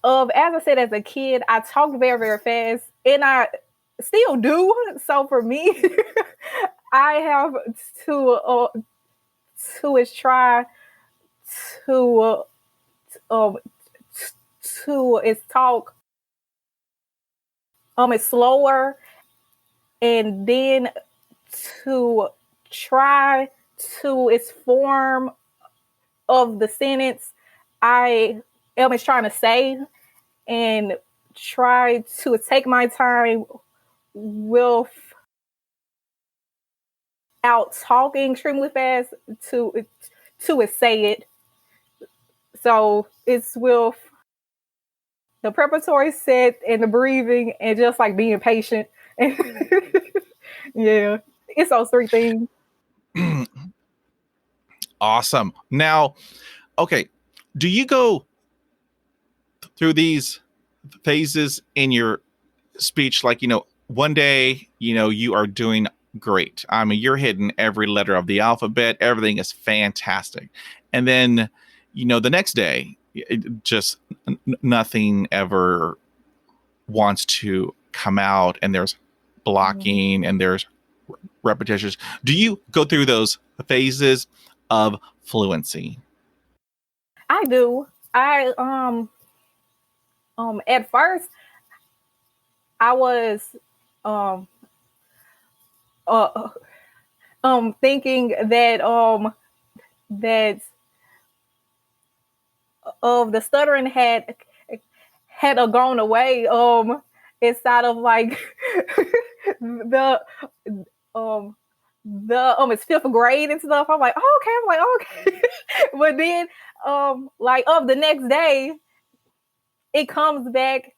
as I said, as a kid, I talked very, very fast, and I still do. So for me, I have to try to talk it's slower, and then to try to its form of the sentence I am trying to say, and try to take my time without talking extremely fast to say it. So it's with the preparatory set and the breathing, and just like being patient. Yeah, it's those three things. Awesome. Now, okay, do you go through these phases in your speech? Like, one day, you are doing great. I mean, you're hitting every letter of the alphabet. Everything is fantastic. And then, the next day, just nothing ever wants to come out, and there's blocking, and there's repetitions. Do you go through those phases of fluency? I do. I at first I was thinking that of the stuttering had gone away inside of like the it's fifth grade and stuff. I'm like, oh, okay. I'm like, okay. But then like of the next day it comes back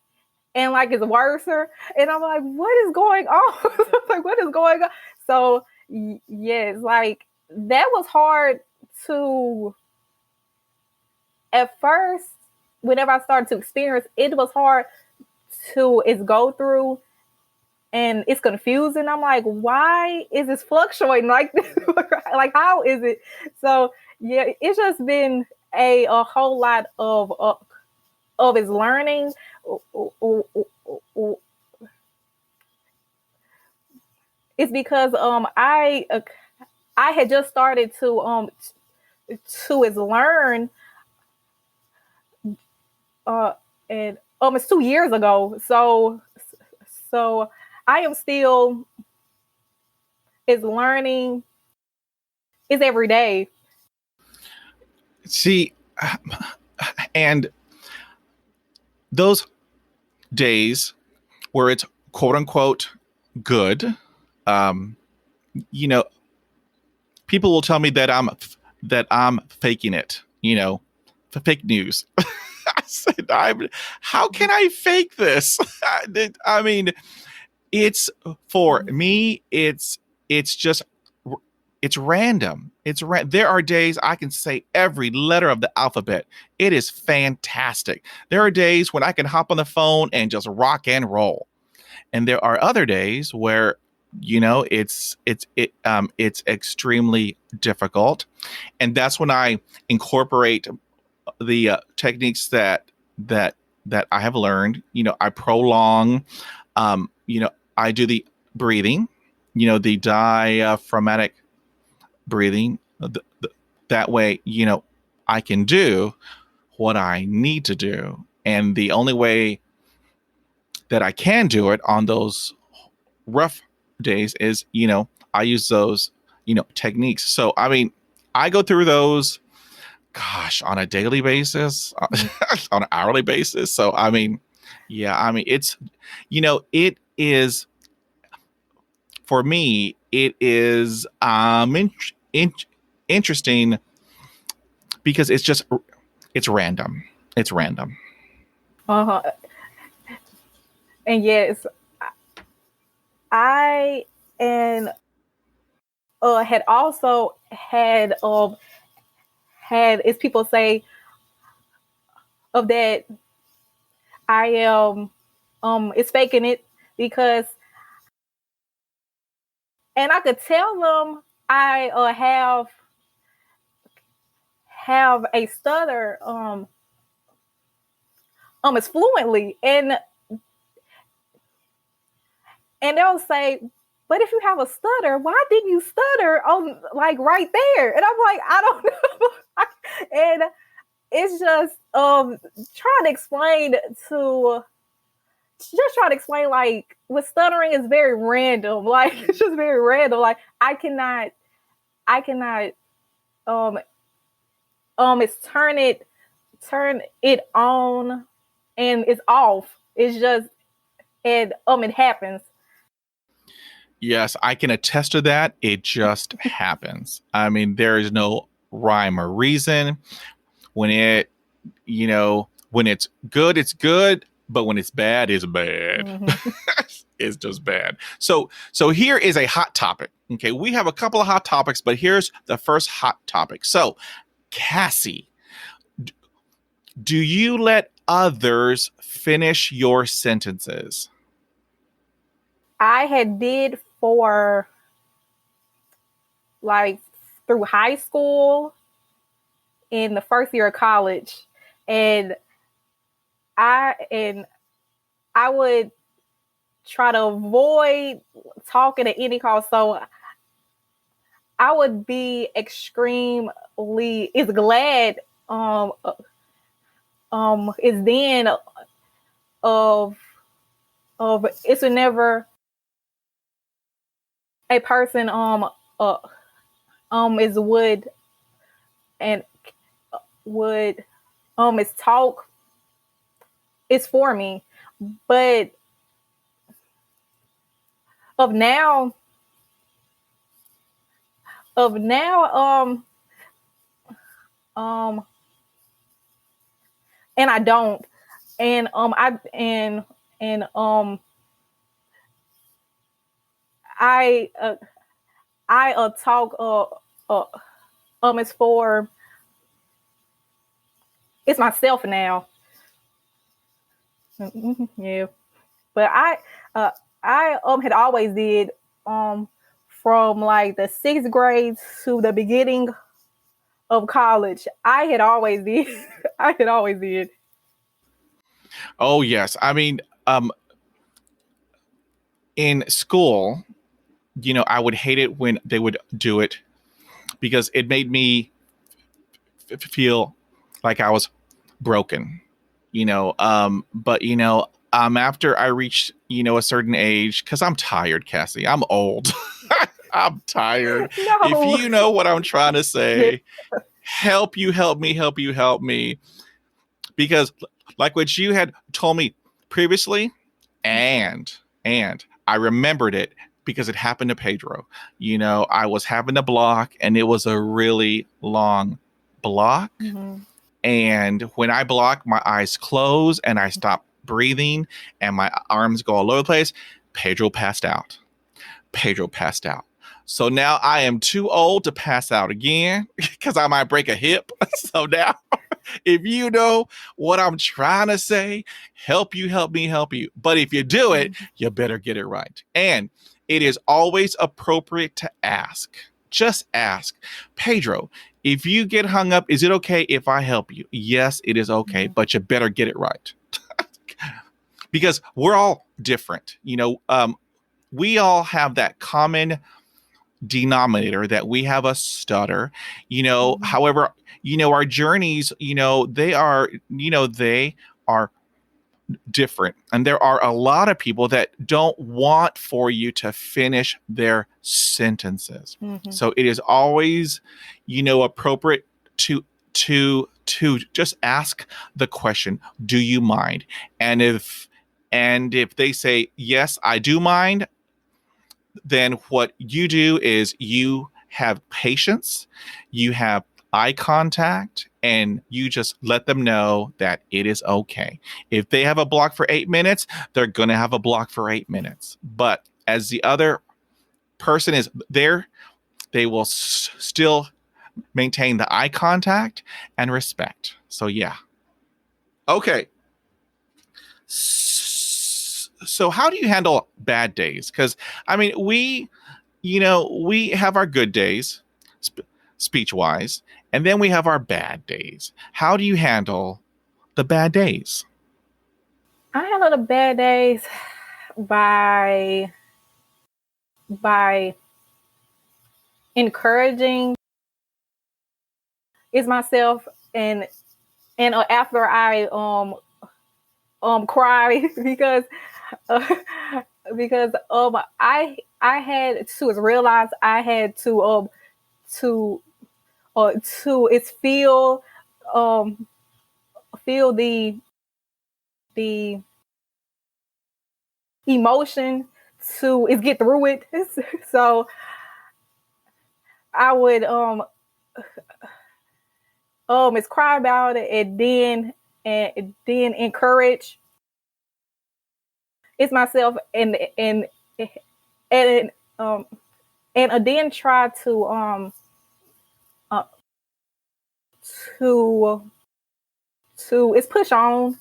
and like it's worse, and I'm like, what is going on? Like, what is going on? So yes, like that was hard to at first. Whenever I started to experience, it was hard to go through, and it's confusing. I'm like, why is this fluctuating like this? Like, how is it? So yeah, it's just been a whole lot of his learning. It's because I had just started to his learn and almost 2 years ago. So I am still is learning, is every day. See, and those days where it's quote unquote good, um, you know, people will tell me that I'm faking it, fake news. I said, how can I fake this? I mean, it's for me, it's just it's random. There are days I can say every letter of the alphabet. It is fantastic. There are days when I can hop on the phone and just rock and roll. And there are other days where it's extremely difficult. And that's when I incorporate the techniques that I have learned. I prolong, I do the breathing, the diaphragmatic breathing. That way, I can do what I need to do. And the only way that I can do it on those rough days is, I use those, techniques. So, I mean, I go through those, gosh, on a daily basis, on an hourly basis. So, I mean, yeah, I mean, it is, for me, it is interesting because it's random. It's random. Uh-huh. And yes, I and had also had, as people say, of that I am is faking it, because, and I could tell them I have a stutter as fluently, and they'll say, but if you have a stutter, why didn't you stutter on, like, right there? And I'm like, I don't know. And it's just trying to explain like, with stuttering is very random. Like, it's just very random. Like, I cannot it's turn it on and it's off. It's just, and it happens. Yes, I can attest to that. It just happens. I mean, there is no rhyme or reason. When when it's good, but when it's bad, it's bad. Mm-hmm. It's just bad. So here is a hot topic. Okay, we have a couple of hot topics, but here's the first hot topic. So, Cassie, do you let others finish your sentences? I had did for, like, through high school, in the first year of college, and I would try to avoid talking at any cost. So I would be extremely glad is then of it's whenever a person is would is talk is for me. But of now and I don't, and I talk it's for, it's myself now. Yeah, but I had always did from, like, the 6th grade to the beginning of college. I had always did. Oh yes, I mean, in school, I would hate it when they would do it because it made me feel like I was broken, but after I reached, a certain age, because I'm tired, Cassie, I'm old. I'm tired. If No. you know what I'm trying to say, help you, help me, help you, help me. Because like what you had told me previously, and I remembered it because it happened to Pedro. I was having a block and it was a really long block. Mm-hmm. And when I block, my eyes close and I stop breathing and my arms go all over the place. Pedro passed out. Pedro passed out. So now I am too old to pass out again because I might break a hip. So now, if you know what I'm trying to say, help you, help me, help you. But if you do it, you better get it right. And it is always appropriate to ask. Just ask, Pedro, if you get hung up, is it okay if I help you? Yes, it is okay, but you better get it right. Because we're all different. We all have that common denominator that we have a stutter. However, our journeys, they are different. And there are a lot of people that don't want for you to finish their sentences. So it is always, appropriate to just ask the question, do you mind? And if they say, yes, I do mind, then what you do is you have patience, you have eye contact, and you just let them know that it is okay. If they have a block for 8 minutes, they're going to have a block for 8 minutes. But as the other person is there, they will still maintain the eye contact and respect. So, yeah. Okay. So how do you handle bad days? Because, we have our good days, speech wise, and then we have our bad days. How do you handle the bad days? I handle the bad days by encouraging is myself, and after I cry because uh, I had to realize I had to it's feel the emotion to is get through it. So I would it's cry about it, and then encourage it's myself, and then try uh, to it's push on.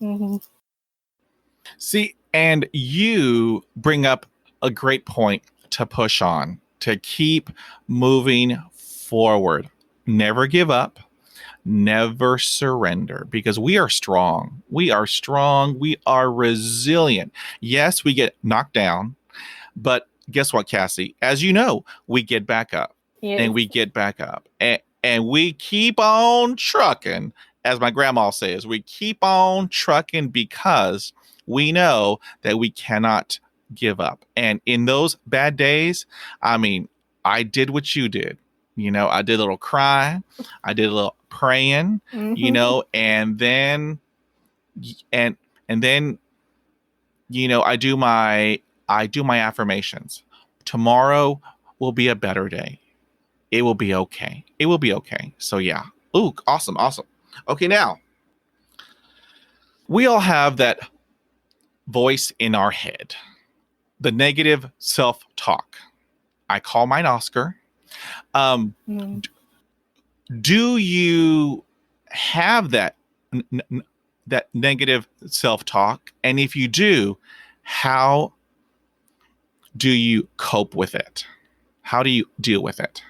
Mm-hmm. See, and you bring up a great point to push on, to keep moving forward. Never give up. Never surrender, because we are strong. We are strong. We are resilient. Yes, we get knocked down, but guess what, Cassie? As you know, we get back up, Yes. and we get back up, and we keep on trucking. As my grandma says, we keep on trucking because we know that we cannot give up. And in those bad days, I did what you did. I did a little crying, I did a little praying, and then and then I do my affirmations. Tomorrow will be a better day. It will be okay. It will be okay. So yeah. Ooh, awesome. Okay, now we all have that voice in our head, the negative self-talk. I call mine Oscar. Do you have that that negative self-talk? And if you do, how do you cope with it? How do you deal with it?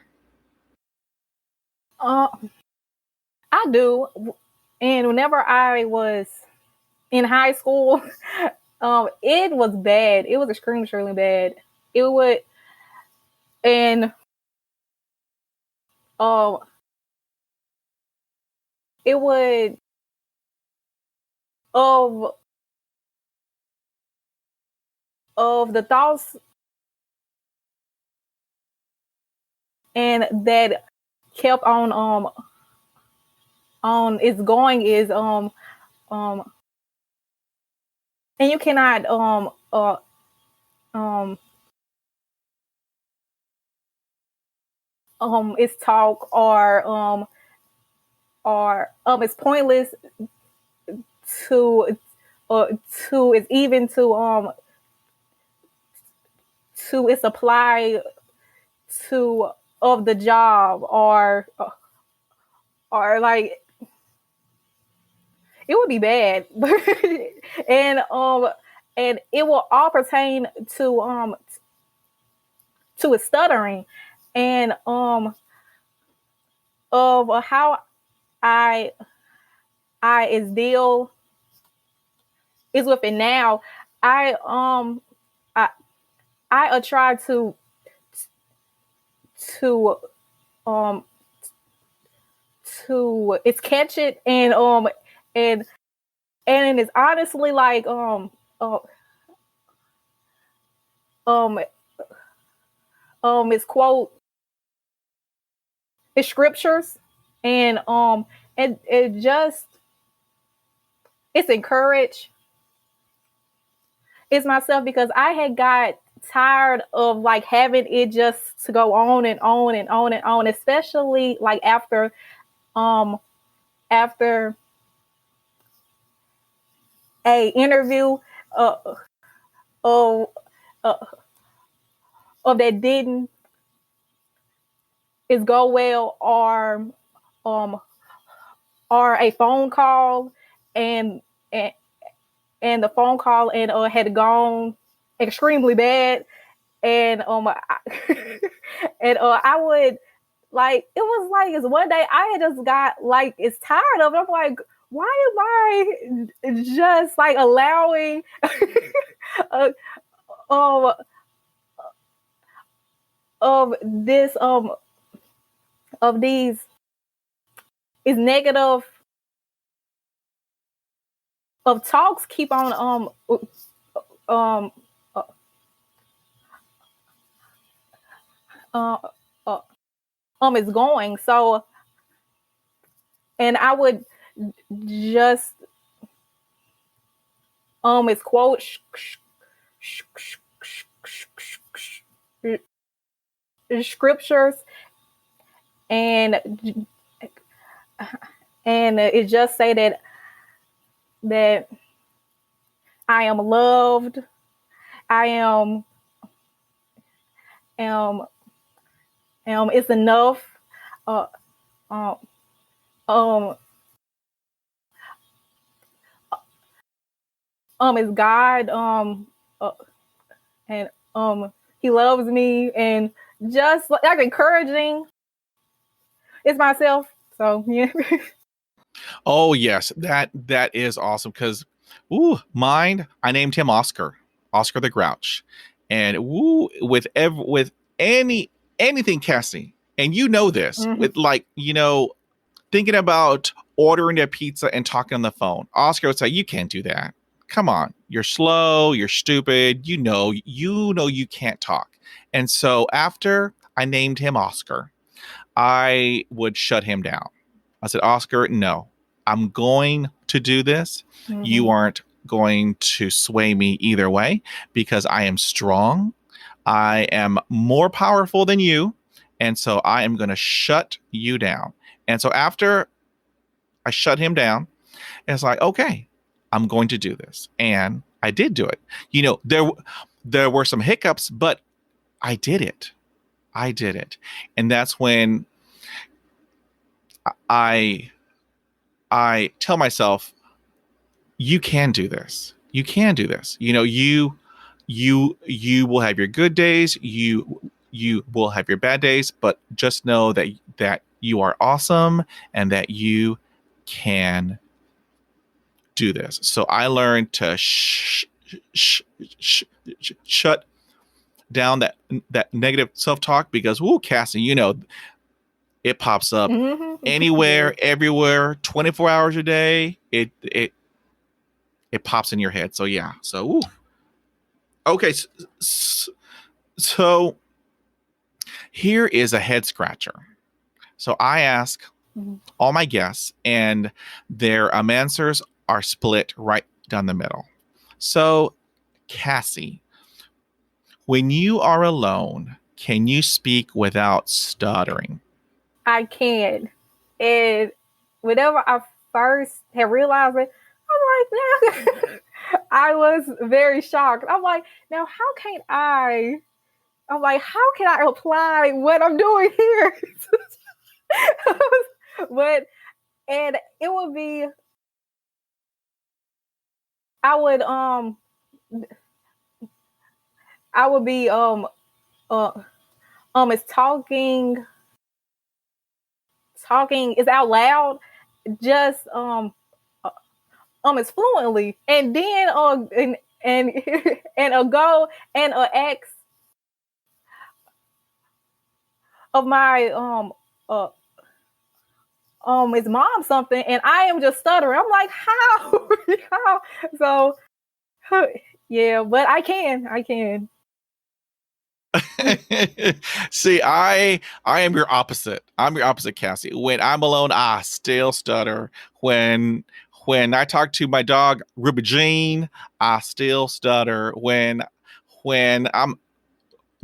I do, and whenever I was in high school, it was bad. It was extremely bad. It would and um it would of the thoughts and that kept on it's going is and you cannot it's talk or it's pointless to it's even to its apply to of the job or like it would be bad. And it will all pertain to its stuttering and of how I is deal is with it now. I I try to um to it's catch it and and it's honestly like uh, um it's quote it's scriptures and it just it's encouraged it's myself because I had got tired of like having it just to go on and on and on and on, especially like um after a interview uh, of uh, of that didn't is go well um or a phone call and and, and the phone call and had gone extremely bad and and I would like it was like it's one day I had just got like it's tired of it. I'm like, why am I just like allowing uh, um of this of these is negative of talks keep on um uh, uh, uh, is going so and I would just it's quote scriptures and it just say that I am loved. I am it's enough. Uh, um, um, it's God. And He loves me, and just like encouraging. It's myself. So yeah. Oh yes, that is awesome because, mine. I named him Oscar, Oscar the Grouch, and with anything Cassie, and you know this Mm-hmm. with like thinking about ordering a pizza and talking on the phone. Oscar would say, "You can't do that. Come on, you're slow, you're stupid. You can't talk." And so after I named him Oscar, I would shut him down. I said, Oscar, no, I'm going to do this. Mm-hmm. You aren't going to sway me either way because I am strong. I am more powerful than you. And so I am going to shut you down. And so after I shut him down, it's like, okay, I'm going to do this. And I did do it. There were some hiccups, but I did it. I did it. And that's when I I tell myself, you can do this. You can do this. You will have your good days. You will have your bad days, but just know that you are awesome and that you can do this. So I learned to shut down that negative self-talk because Cassie, it pops up Mm-hmm. anywhere, Yes. everywhere, 24 hours a day. It pops in your head. So yeah. So okay. So Here is a head scratcher. So I ask all my guests, and their answers are split right down the middle. So, Cassie, when you are alone, can you speak without stuttering? I can. And whenever I first had realized it, I'm like, now I was very shocked. I'm like, now how can I? I'm like, how can I apply what I'm doing here? But and it would be, I would I would be uh it's talking is out loud, just it's fluently, and then and and a go and a ex of my uh his mom something, and I am just stuttering. I'm like, how? How? So yeah, but I can. See, I am your opposite. I'm your opposite, Cassie. When I'm alone, I still stutter. When I talk to my dog Ruby Jean, I still stutter. When I'm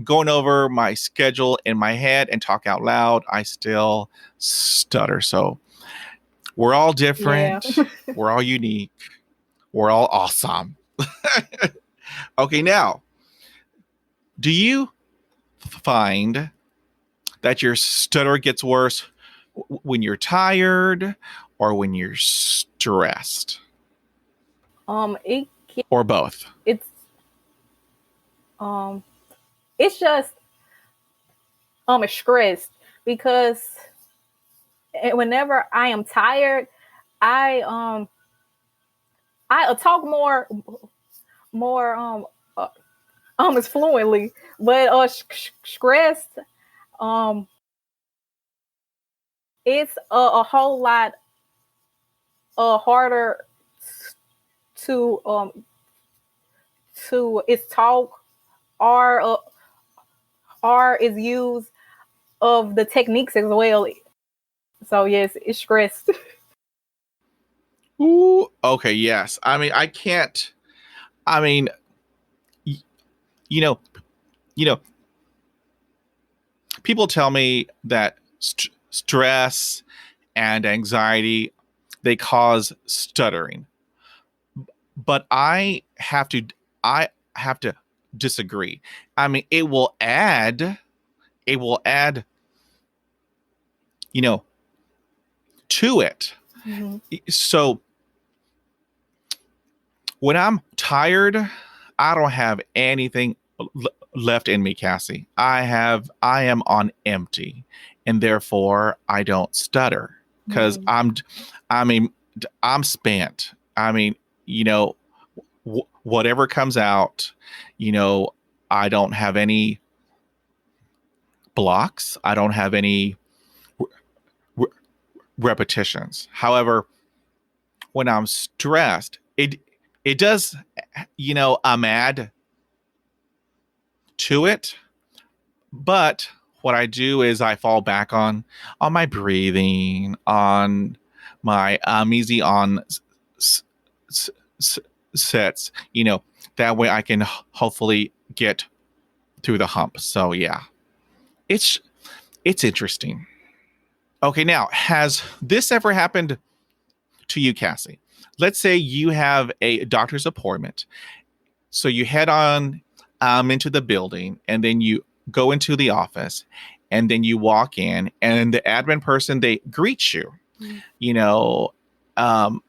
going over my schedule in my head and talk out loud, I still stutter. So we're all Yeah. different. We're all unique. We're all awesome. Okay, now, do you find that your stutter gets worse when you're tired or when you're stressed It or both? it's um it's just it's stressed because whenever I am tired, I I talk more as fluently, but stressed, um it's a whole lot harder to it's talk, or is used of the techniques as well. So yes, it's stressed. Ooh, okay, yes. I mean, I can't. I mean, y- you know, you know, people tell me that stress and anxiety they cause stuttering, but I have to disagree. I mean, it will add, you know, to it. Mhm. So when I'm tired, I don't have anything left in me, Cassie. I am on empty, and therefore I don't stutter because Mhm. I mean, I'm spent. I mean, you know, whatever comes out, you know, I don't have any blocks. I don't have any re- repetitions. However, when I'm stressed, it does, you know, I'm add to it. But what I do is I fall back on my breathing, on my easy on s- s- s- sets. You know, that way I can hopefully get through the hump. So yeah, it's it's interesting. Okay, now has this ever happened to you, Cassie? Let's say you have a doctor's appointment. So you head on into the building, and then you go into the office, and then you walk in, and the admin person they greet you, Mhm. you know, um,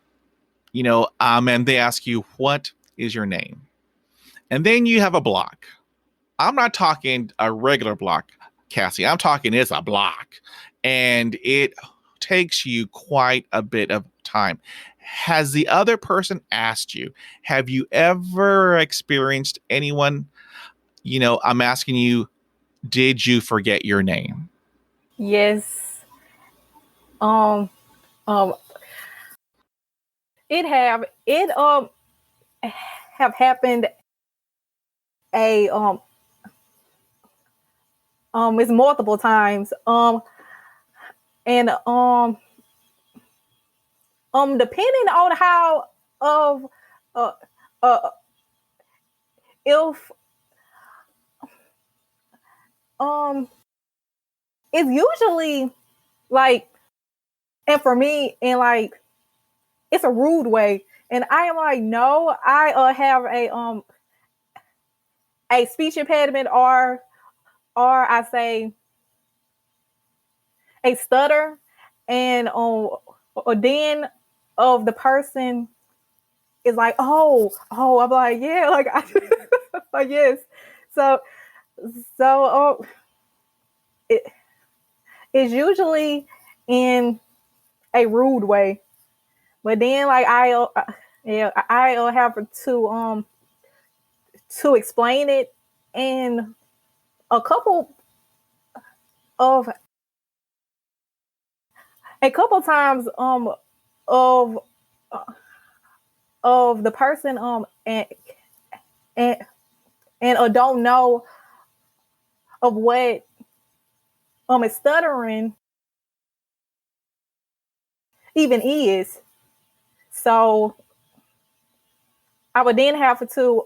and they ask you what is your name, and then you have a block. I'm not talking a regular block, Cassie. I'm talking it's a block, and it takes you quite a bit of time. Has the other person asked you, have you ever experienced anyone, you know, I'm asking you, did you forget your name? Yes. Um. Um. It have happened a it's multiple times. And depending on how of uh if it's usually like, and for me, and like it's a rude way, and I am like, no, I have a speech impediment, or I say a stutter, and or then of the person is like, I'm like, yeah, like I like, yes. So it is usually in a rude way, but then like I have to explain it, and a couple of times of the person and don't know of what is stuttering even is. So I would then have to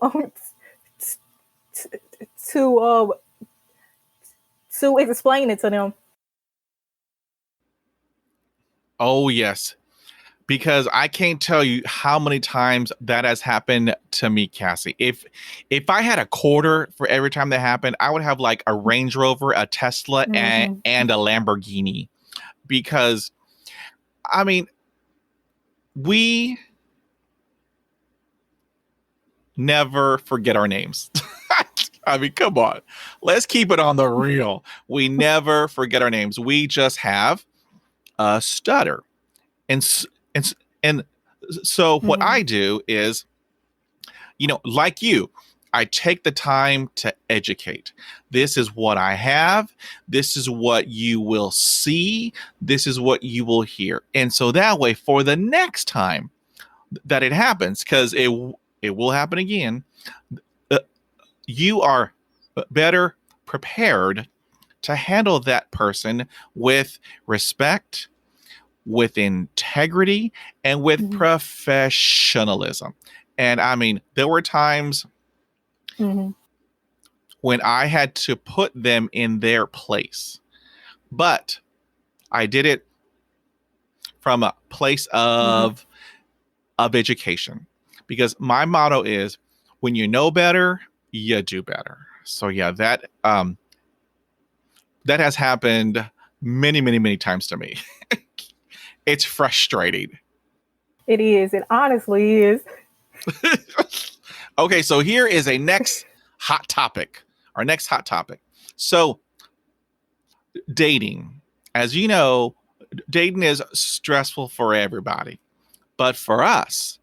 to explain it to them. Oh, yes. Because I can't tell you how many times that has happened to me, Cassie. If I had a quarter for every time that happened, I would have like a Range Rover, a Tesla, Mm-hmm. and a Lamborghini. Because, I mean, we never forget our names. I mean, come on. Let's keep it on the real. We never forget our names. We just have a stutter. And and so what Mm-hmm. I do is, like you, I take the time to educate. This is what I have. This is what you will see. This is what you will hear. And so that way, for the next time that it happens, because it will happen again, uh, you are better prepared to handle that person with respect, with integrity, and with Mm-hmm. professionalism. And I mean, there were times Mm-hmm. when I had to put them in their place, but I did it from a place Mm-hmm. of education, because my motto is, when you know better, you do better. So yeah, that has happened many, many, many times to me. It's frustrating. It is. It honestly is. Okay, so here is a next hot topic. Our next hot topic. So, dating. As you know, dating is stressful for everybody. But for us,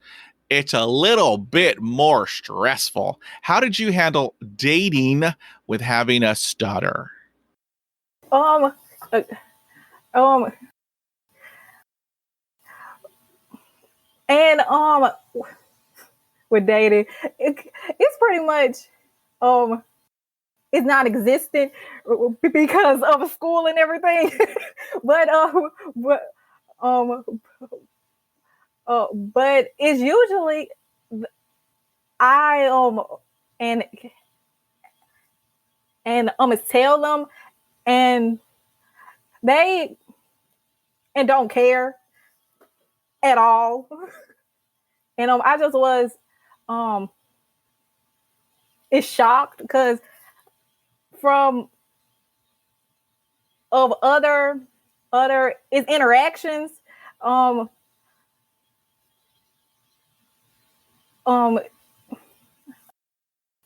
it's a little bit more stressful. How did you handle dating with having a stutter? Um, uh, um, and with dating, it's pretty much it's non-existent because of school and everything. but but um, but it's usually I and tell them, and they don't care at all. And I just was um it's shocked because from of other is interactions um um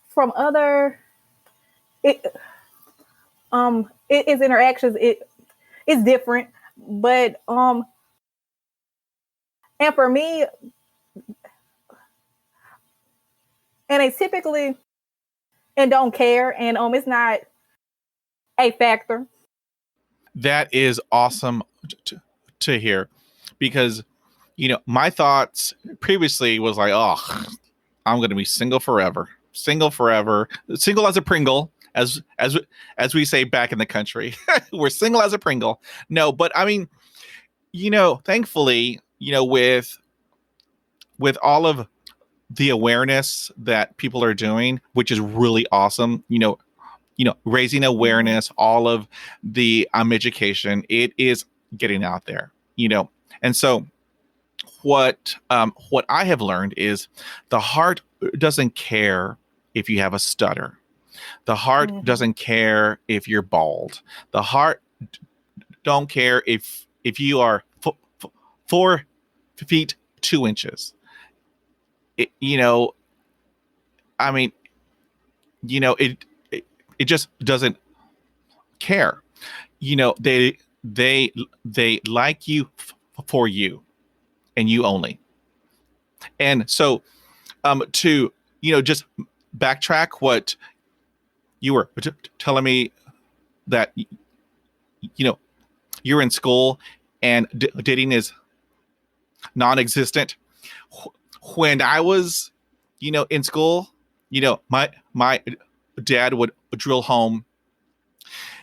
from other it it is interactions, it's different, but and for me, and they typically and don't care, and it's not a factor. That is awesome to hear, because my thoughts previously was like, oh, I'm going to be single forever, single as a Pringle. as we say back in the country. We're single as a Pringle. No, but I mean, thankfully, with all of the awareness that people are doing, which is really awesome, raising awareness, all of the education, it is getting out there, and so what I have learned is the heart doesn't care if you have a stutter. The heart doesn't care if you're bald. The heart don't care if you are 4 feet 2 inches. I mean, it just doesn't care. They like you for you and you only. And so to just backtrack what you were telling me, that you're in school and dating is non-existent. When I was in school, my dad would drill home,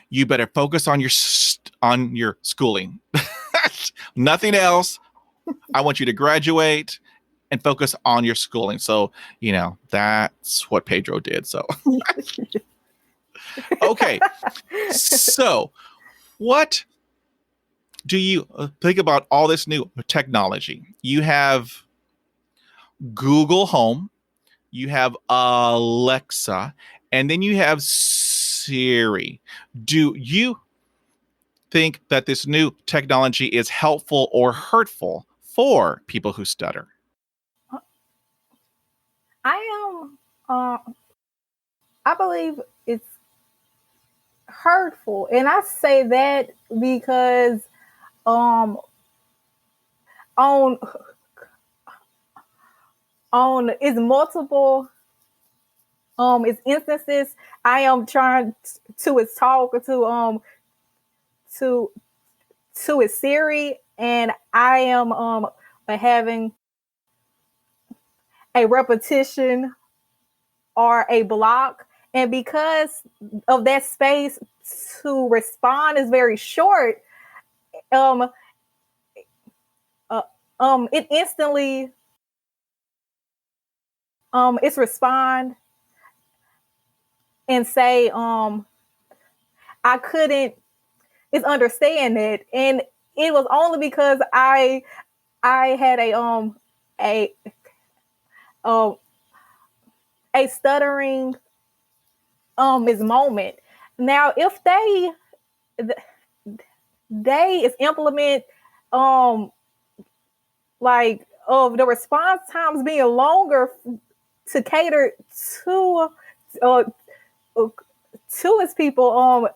you better focus on your schooling. Nothing else. I want you to graduate and focus on your schooling. So, that's what Pedro did. So, okay. So, what do you think about all this new technology? You have Google Home, you have Alexa, and then you have Siri. Do you think that this new technology is helpful or hurtful for people who stutter? I believe it's hurtful, and I say that because on its multiple its instances, I am trying to talk to its Siri, and I am having a repetition or a block, and because of that space to respond is very short, it instantly it's respond and say I couldn't. It's understand it, and it was only because I had a stuttering is moment. Now, if they is implement like of the response times being longer to cater to its people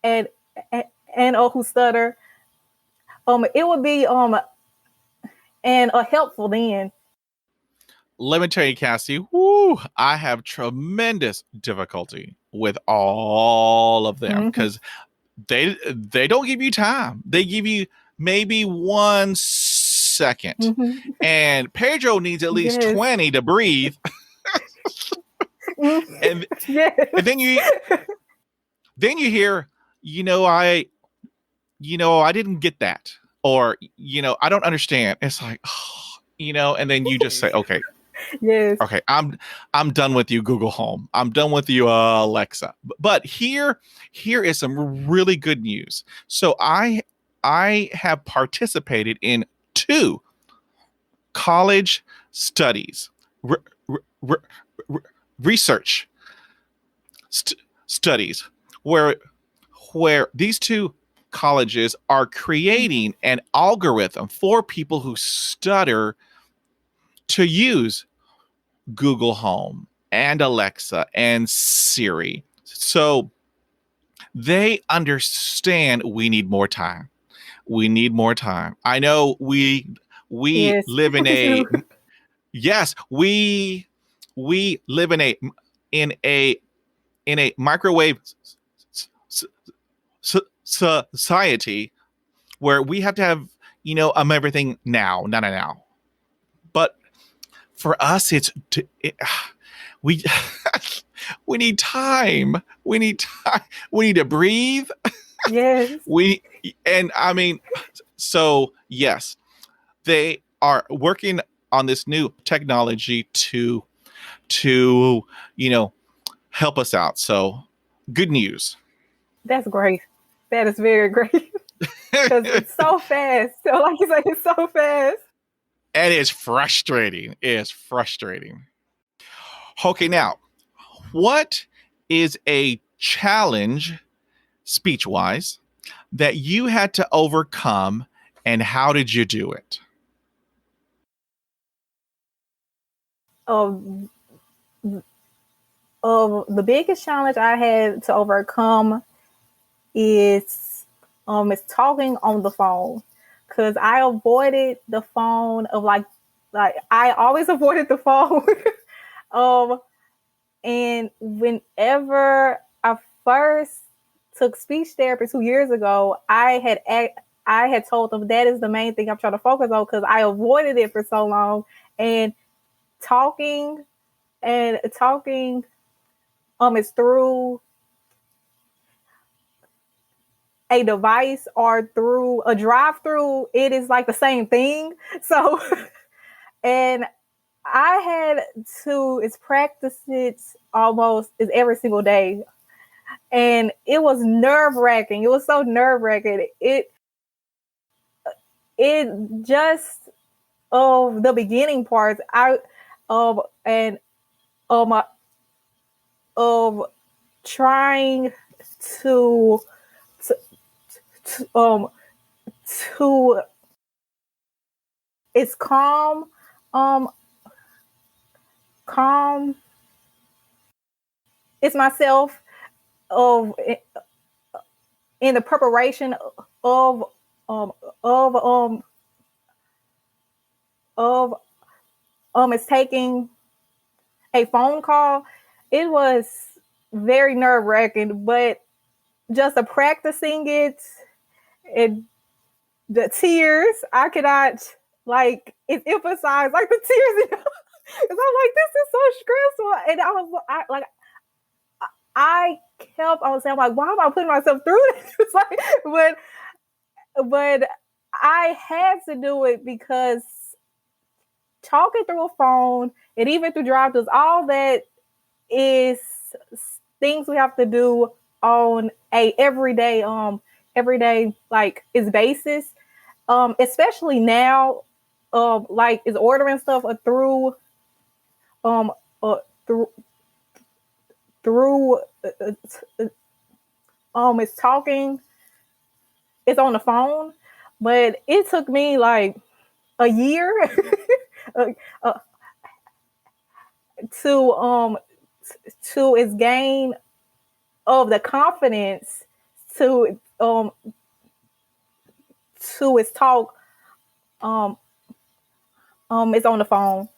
and who stutter, it would be and helpful then. Let me tell you, Cassie, I have tremendous difficulty with all of them because they don't give you time. They give you maybe 1 second, and Pedro needs at least 20 to breathe. and then you hear, I didn't get that, or I don't understand. It's like, and then you just say, okay. Yes. Okay, I'm done with you, Google Home. I'm done with you, Alexa. But here is some really good news. So I have participated in 2 college studies, research studies, where these 2 colleges are creating an algorithm for people who stutter to use Google Home and Alexa and Siri. So they understand we need more time. We need more time. I know we live in a we live in a microwave society where we have to have everything now. But for us, we We need time. We need time. We need to breathe. Yes. And I mean, so yes, they are working on this new technology to help us out. So good news. That's great. That is very great. Because it's so fast. So like you said, it's so fast. And it's frustrating. It's frustrating. Okay, now, what is a challenge, speech wise, that you had to overcome, and how did you do it? Um, the biggest challenge I had to overcome is talking on the phone, because I avoided the phone of like I always avoided the phone. um and whenever I first took speech therapy 2 years ago, I had told them that is the main thing I'm trying to focus on, because I avoided it for so long. And talking talking is through a device or through a drive-through, it is like the same thing. So, and I had to practice it almost is every single day, and it was nerve-wracking. It was so nerve-wracking. It just of the beginning parts, I and um of trying to to, um to it's um calm it's myself of in the preparation of um of of it's taking a phone call. It was very nerve-wracking, but just a practicing it the tears, I cannot, like, it emphasized like the tears, because I'm like, this is so stressful. And I kept on saying, like, why am I putting myself through this? It's like, but I had to do it, because talking through a phone and even through drive-thrus, all that is things we have to do on a everyday like is basis. Especially now, like is ordering stuff through um through through it's talking, it's on the phone. But it took me like a year uh, uh, to its gain of the confidence to its talk it's on the phone.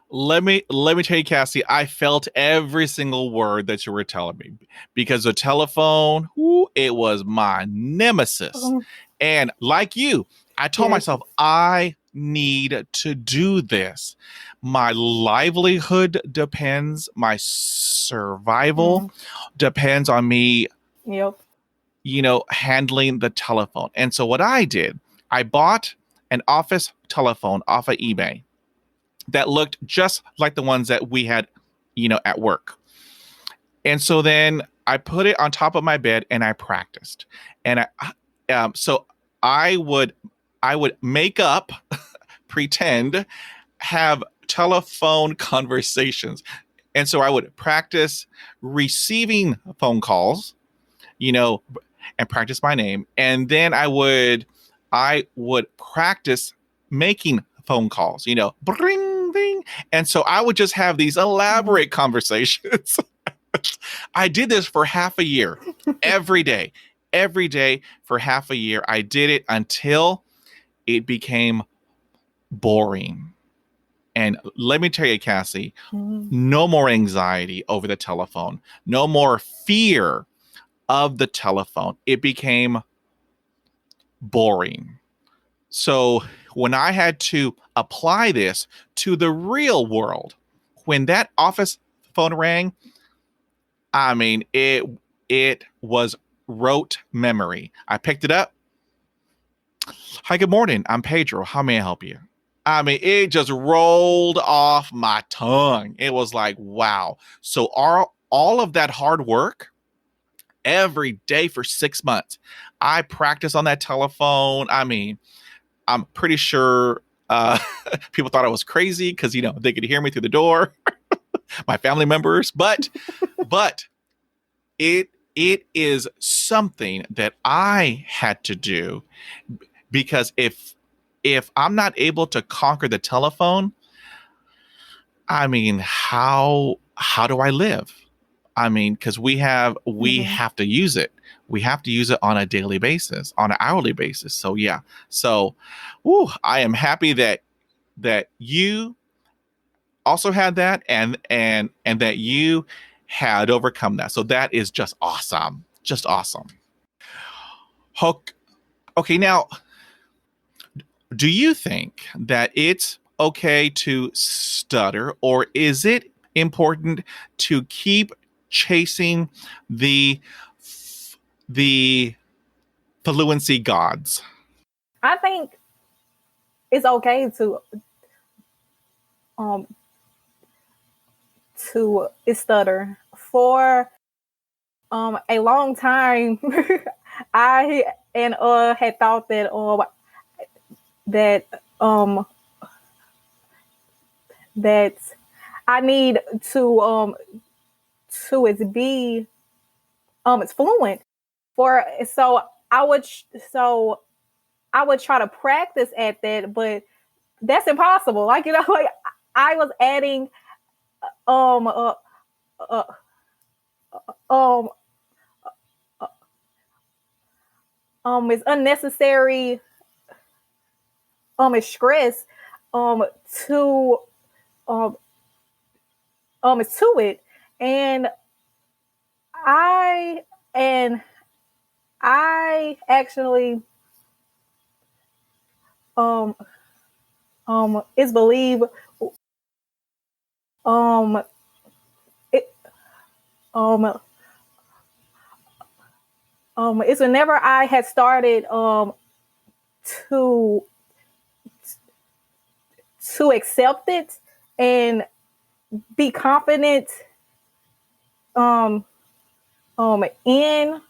Let me tell you, Cassie, I felt every single word that you were telling me, because the telephone, it was my nemesis. And like you, I told myself, I need to do this. My livelihood depends, my survival depends on me, handling the telephone. And so what I did, I bought an office telephone off of eBay that looked just like the ones that we had, at work. And so then I put it on top of my bed and I practiced. And so I would make up, pretend, have telephone conversations. And so I would practice receiving phone calls, and practice my name. And then I would practice making phone calls, bring, bing. And so I would just have these elaborate conversations. I did this for half a year, every day for half a year. I did it until it became boring. And let me tell you, Cassie, no more anxiety over the telephone, no more fear of the telephone. It became boring. So when I had to apply this to the real world, when that office phone rang, I mean, it was rote memory. I picked it up. Hi, good morning. I'm Pedro. How may I help you? I mean, it just rolled off my tongue. It was like, wow. So all of that hard work every day for 6 months, I practiced on that telephone. I mean, I'm pretty sure people thought I was crazy because they could hear me through the door, my family members. But it is something that I had to do because if I'm not able to conquer the telephone, I mean, how do I live? I mean, because we have to use it. We have to use it on a daily basis, on an hourly basis. So yeah. So, I am happy that you also had that and that you had overcome that. So that is just awesome. Just awesome. Okay, now, do you think that it's okay to stutter, or is it important to keep chasing the the fluency gods? I think it's okay um to stutter. For a long time, I and had thought that that I need to it's fluent for so I would try to practice at that, but that's impossible. Like like I was adding um uh, uh, um it's unnecessary it's stress to um it's to it, and I and I actually um it's believed um it it's whenever I had started to accept it and be confident um in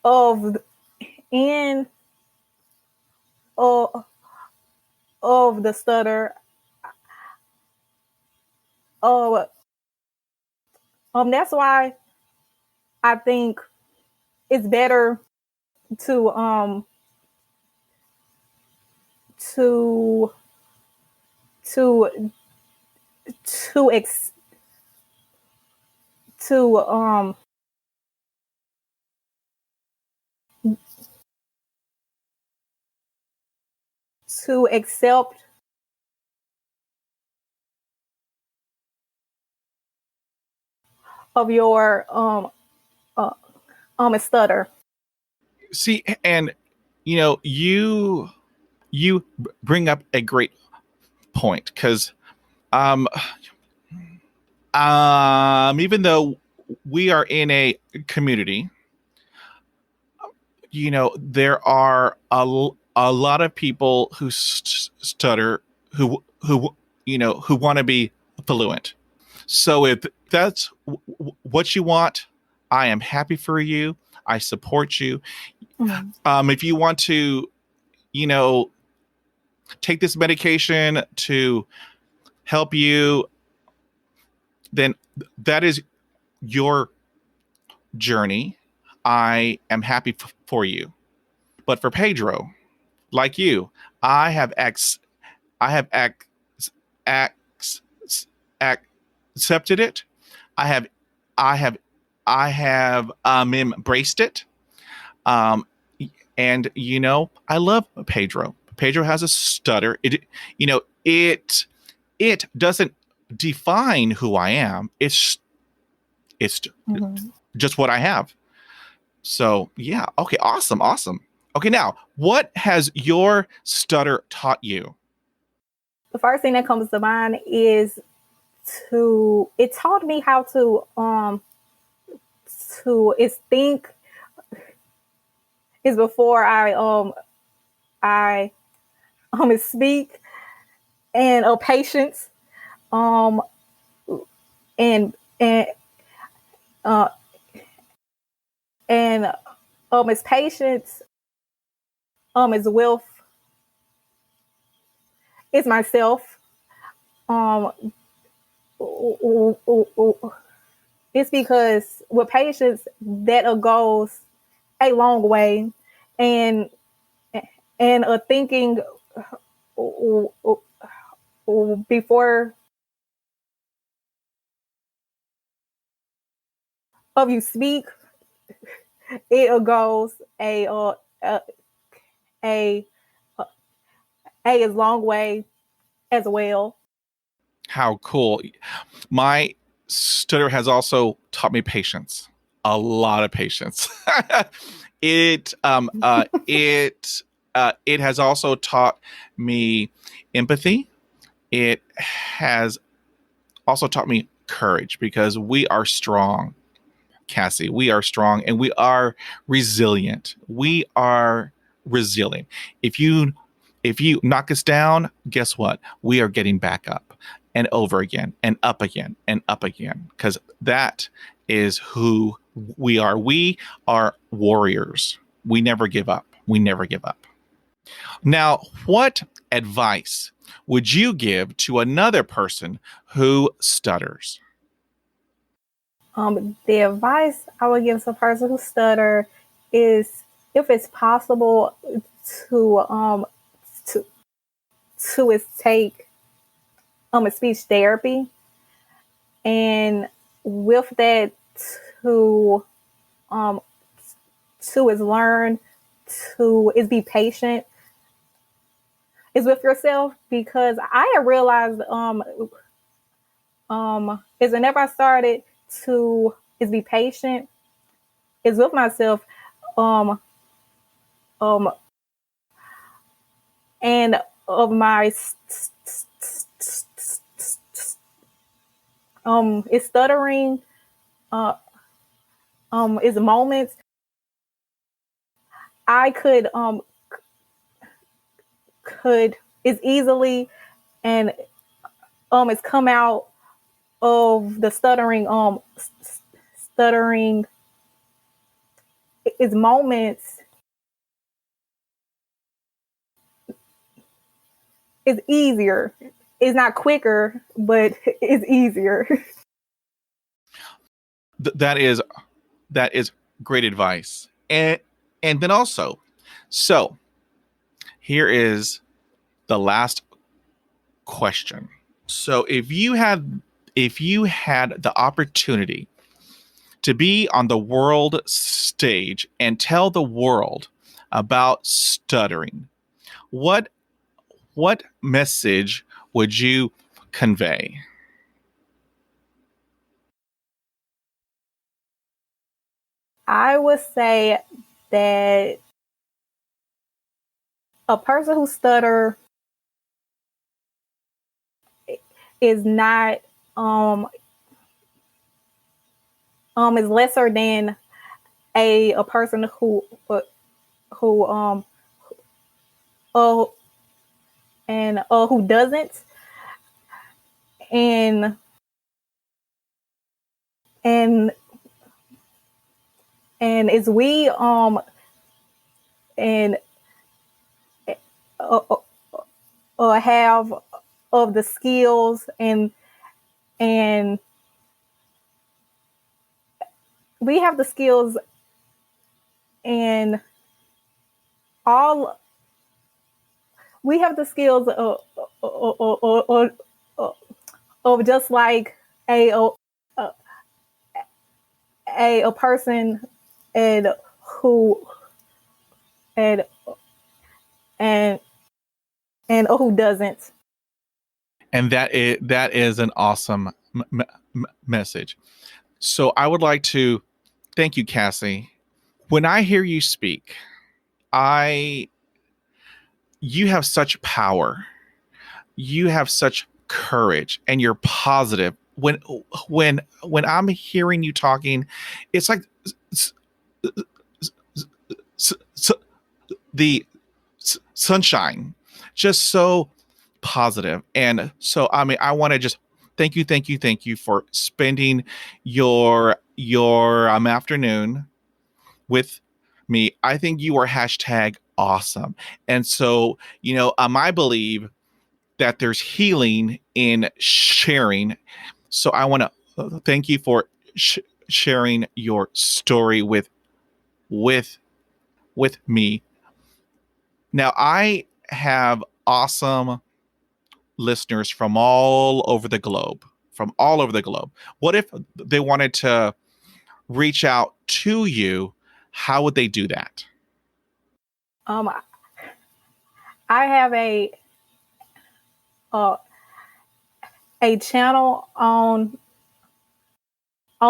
of in of of the stutter. Oh, that's why I think it's better to to to to ex to to accept of your stutter. See, and you bring up a great point because um even though we are in a community, there are a lot of people who stutter, who want to be fluent. So if that's what you want, I am happy for you. I support you. If you want to, take this medication to help you, then that is your journey. I am happy for you. But for Pedro, like you, I have I have accepted it. I have I have I have embraced it. Um, and I love Pedro. Pedro has a stutter. It doesn't define who I am. It's just what I have. So yeah, okay, awesome. Okay, now what has your stutter taught you? The first thing that comes to mind is it taught me how to is think is before I speak, and patience, um and and uh and it's patience, it's wealth, it's myself, um it's because with patience that goes a long way, and thinking before of you speak, it goes a a long way as well. How cool. My stutter has also taught me patience, a lot of patience. It has also taught me empathy. It has also taught me courage, because we are strong, Cassie. We are strong, and we are resilient. We are resilient. If you knock us down, guess what? We are getting back up and over again and up again and up again, because that is who we are. We are warriors. We never give up. We never give up. Now, what advice would you give to another person who stutters? The advice I would give to a person who stutter is, if it's possible, to to is take a speech therapy, and with that, to is learn is be patient is with yourself, because I have realized is whenever I started to is be patient is with myself, um and of my is stuttering, is moments I could is easily, and it's come out of the stuttering is moments is easier. It's not quicker, but it's easier. That is great advice. And then also, so here is the last question. So if you had the opportunity to be on the world stage and tell the world about stuttering, what message would you convey? I would say that a person who stutter is not is lesser than a person who and who doesn't, and and is we and uh, have of the skills, and we have the skills, and all we have the skills of just like a a person, and who and and who doesn't. And that is an awesome message. So I would like to thank you, Cassie. When I hear you speak, you have such power. You have such courage and you're positive. When I'm hearing you talking, it's like the sunshine, just so positive. And so, I mean, I want to just thank you for spending your afternoon with me. I think you are hashtag awesome. And so, I believe that there's healing in sharing. So I want to thank you for sharing your story with me. Now, I have awesome listeners from all over the globe. What if they wanted to reach out to you? How would they do that? I have a channel on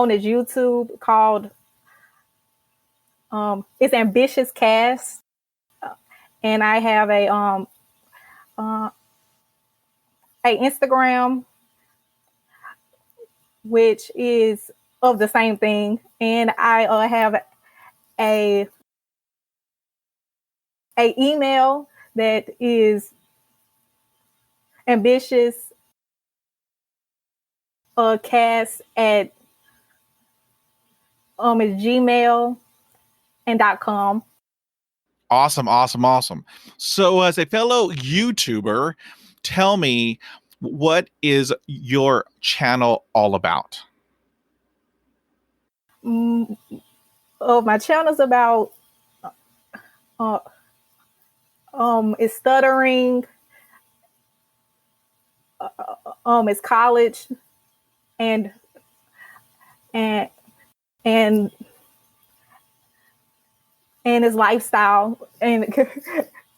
his YouTube called it's AmbitiousCass, and I have a Instagram which is of the same thing, and I have a email that is ambitious cast at gmail and .com. Awesome. So as a fellow YouTuber, tell me, what is your channel all about? My channel's about it's stuttering, it's college, and his lifestyle and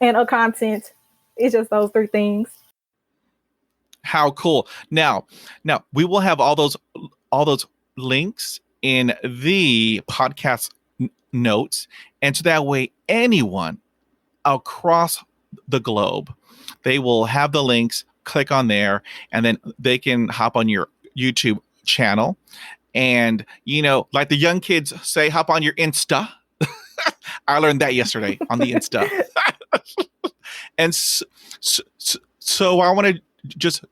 a content. It's just those three things. How cool. Now we will have all those links in the podcast notes, and so that way anyone across the globe, they will have the links, click on there, and then they can hop on your YouTube channel. And like the young kids say, hop on your Insta. I learned that yesterday on the Insta. And so I want to just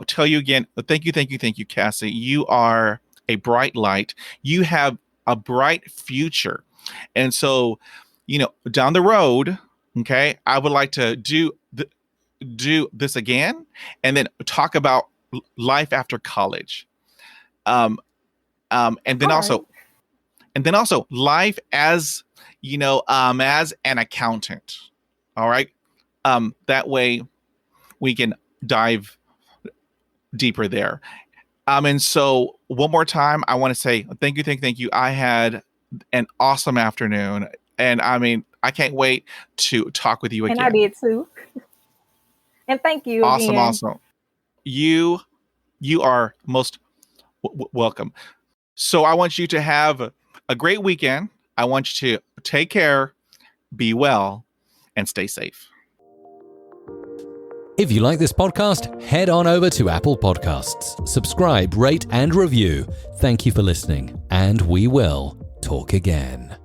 tell you again, thank you, Cassie. You are a bright light. You have a bright future. And so, down the road, okay, I would like to do this again, and then talk about life after college. And then also life as as an accountant. All right. That way we can dive deeper there. And so one more time, I want to say thank you. I had an awesome afternoon, and I mean, I can't wait to talk with you again. And I did too. And thank you again. Awesome. You are most welcome. So I want you to have a great weekend. I want you to take care, be well, and stay safe. If you like this podcast, head on over to Apple Podcasts. Subscribe, rate, and review. Thank you for listening, and we will talk again.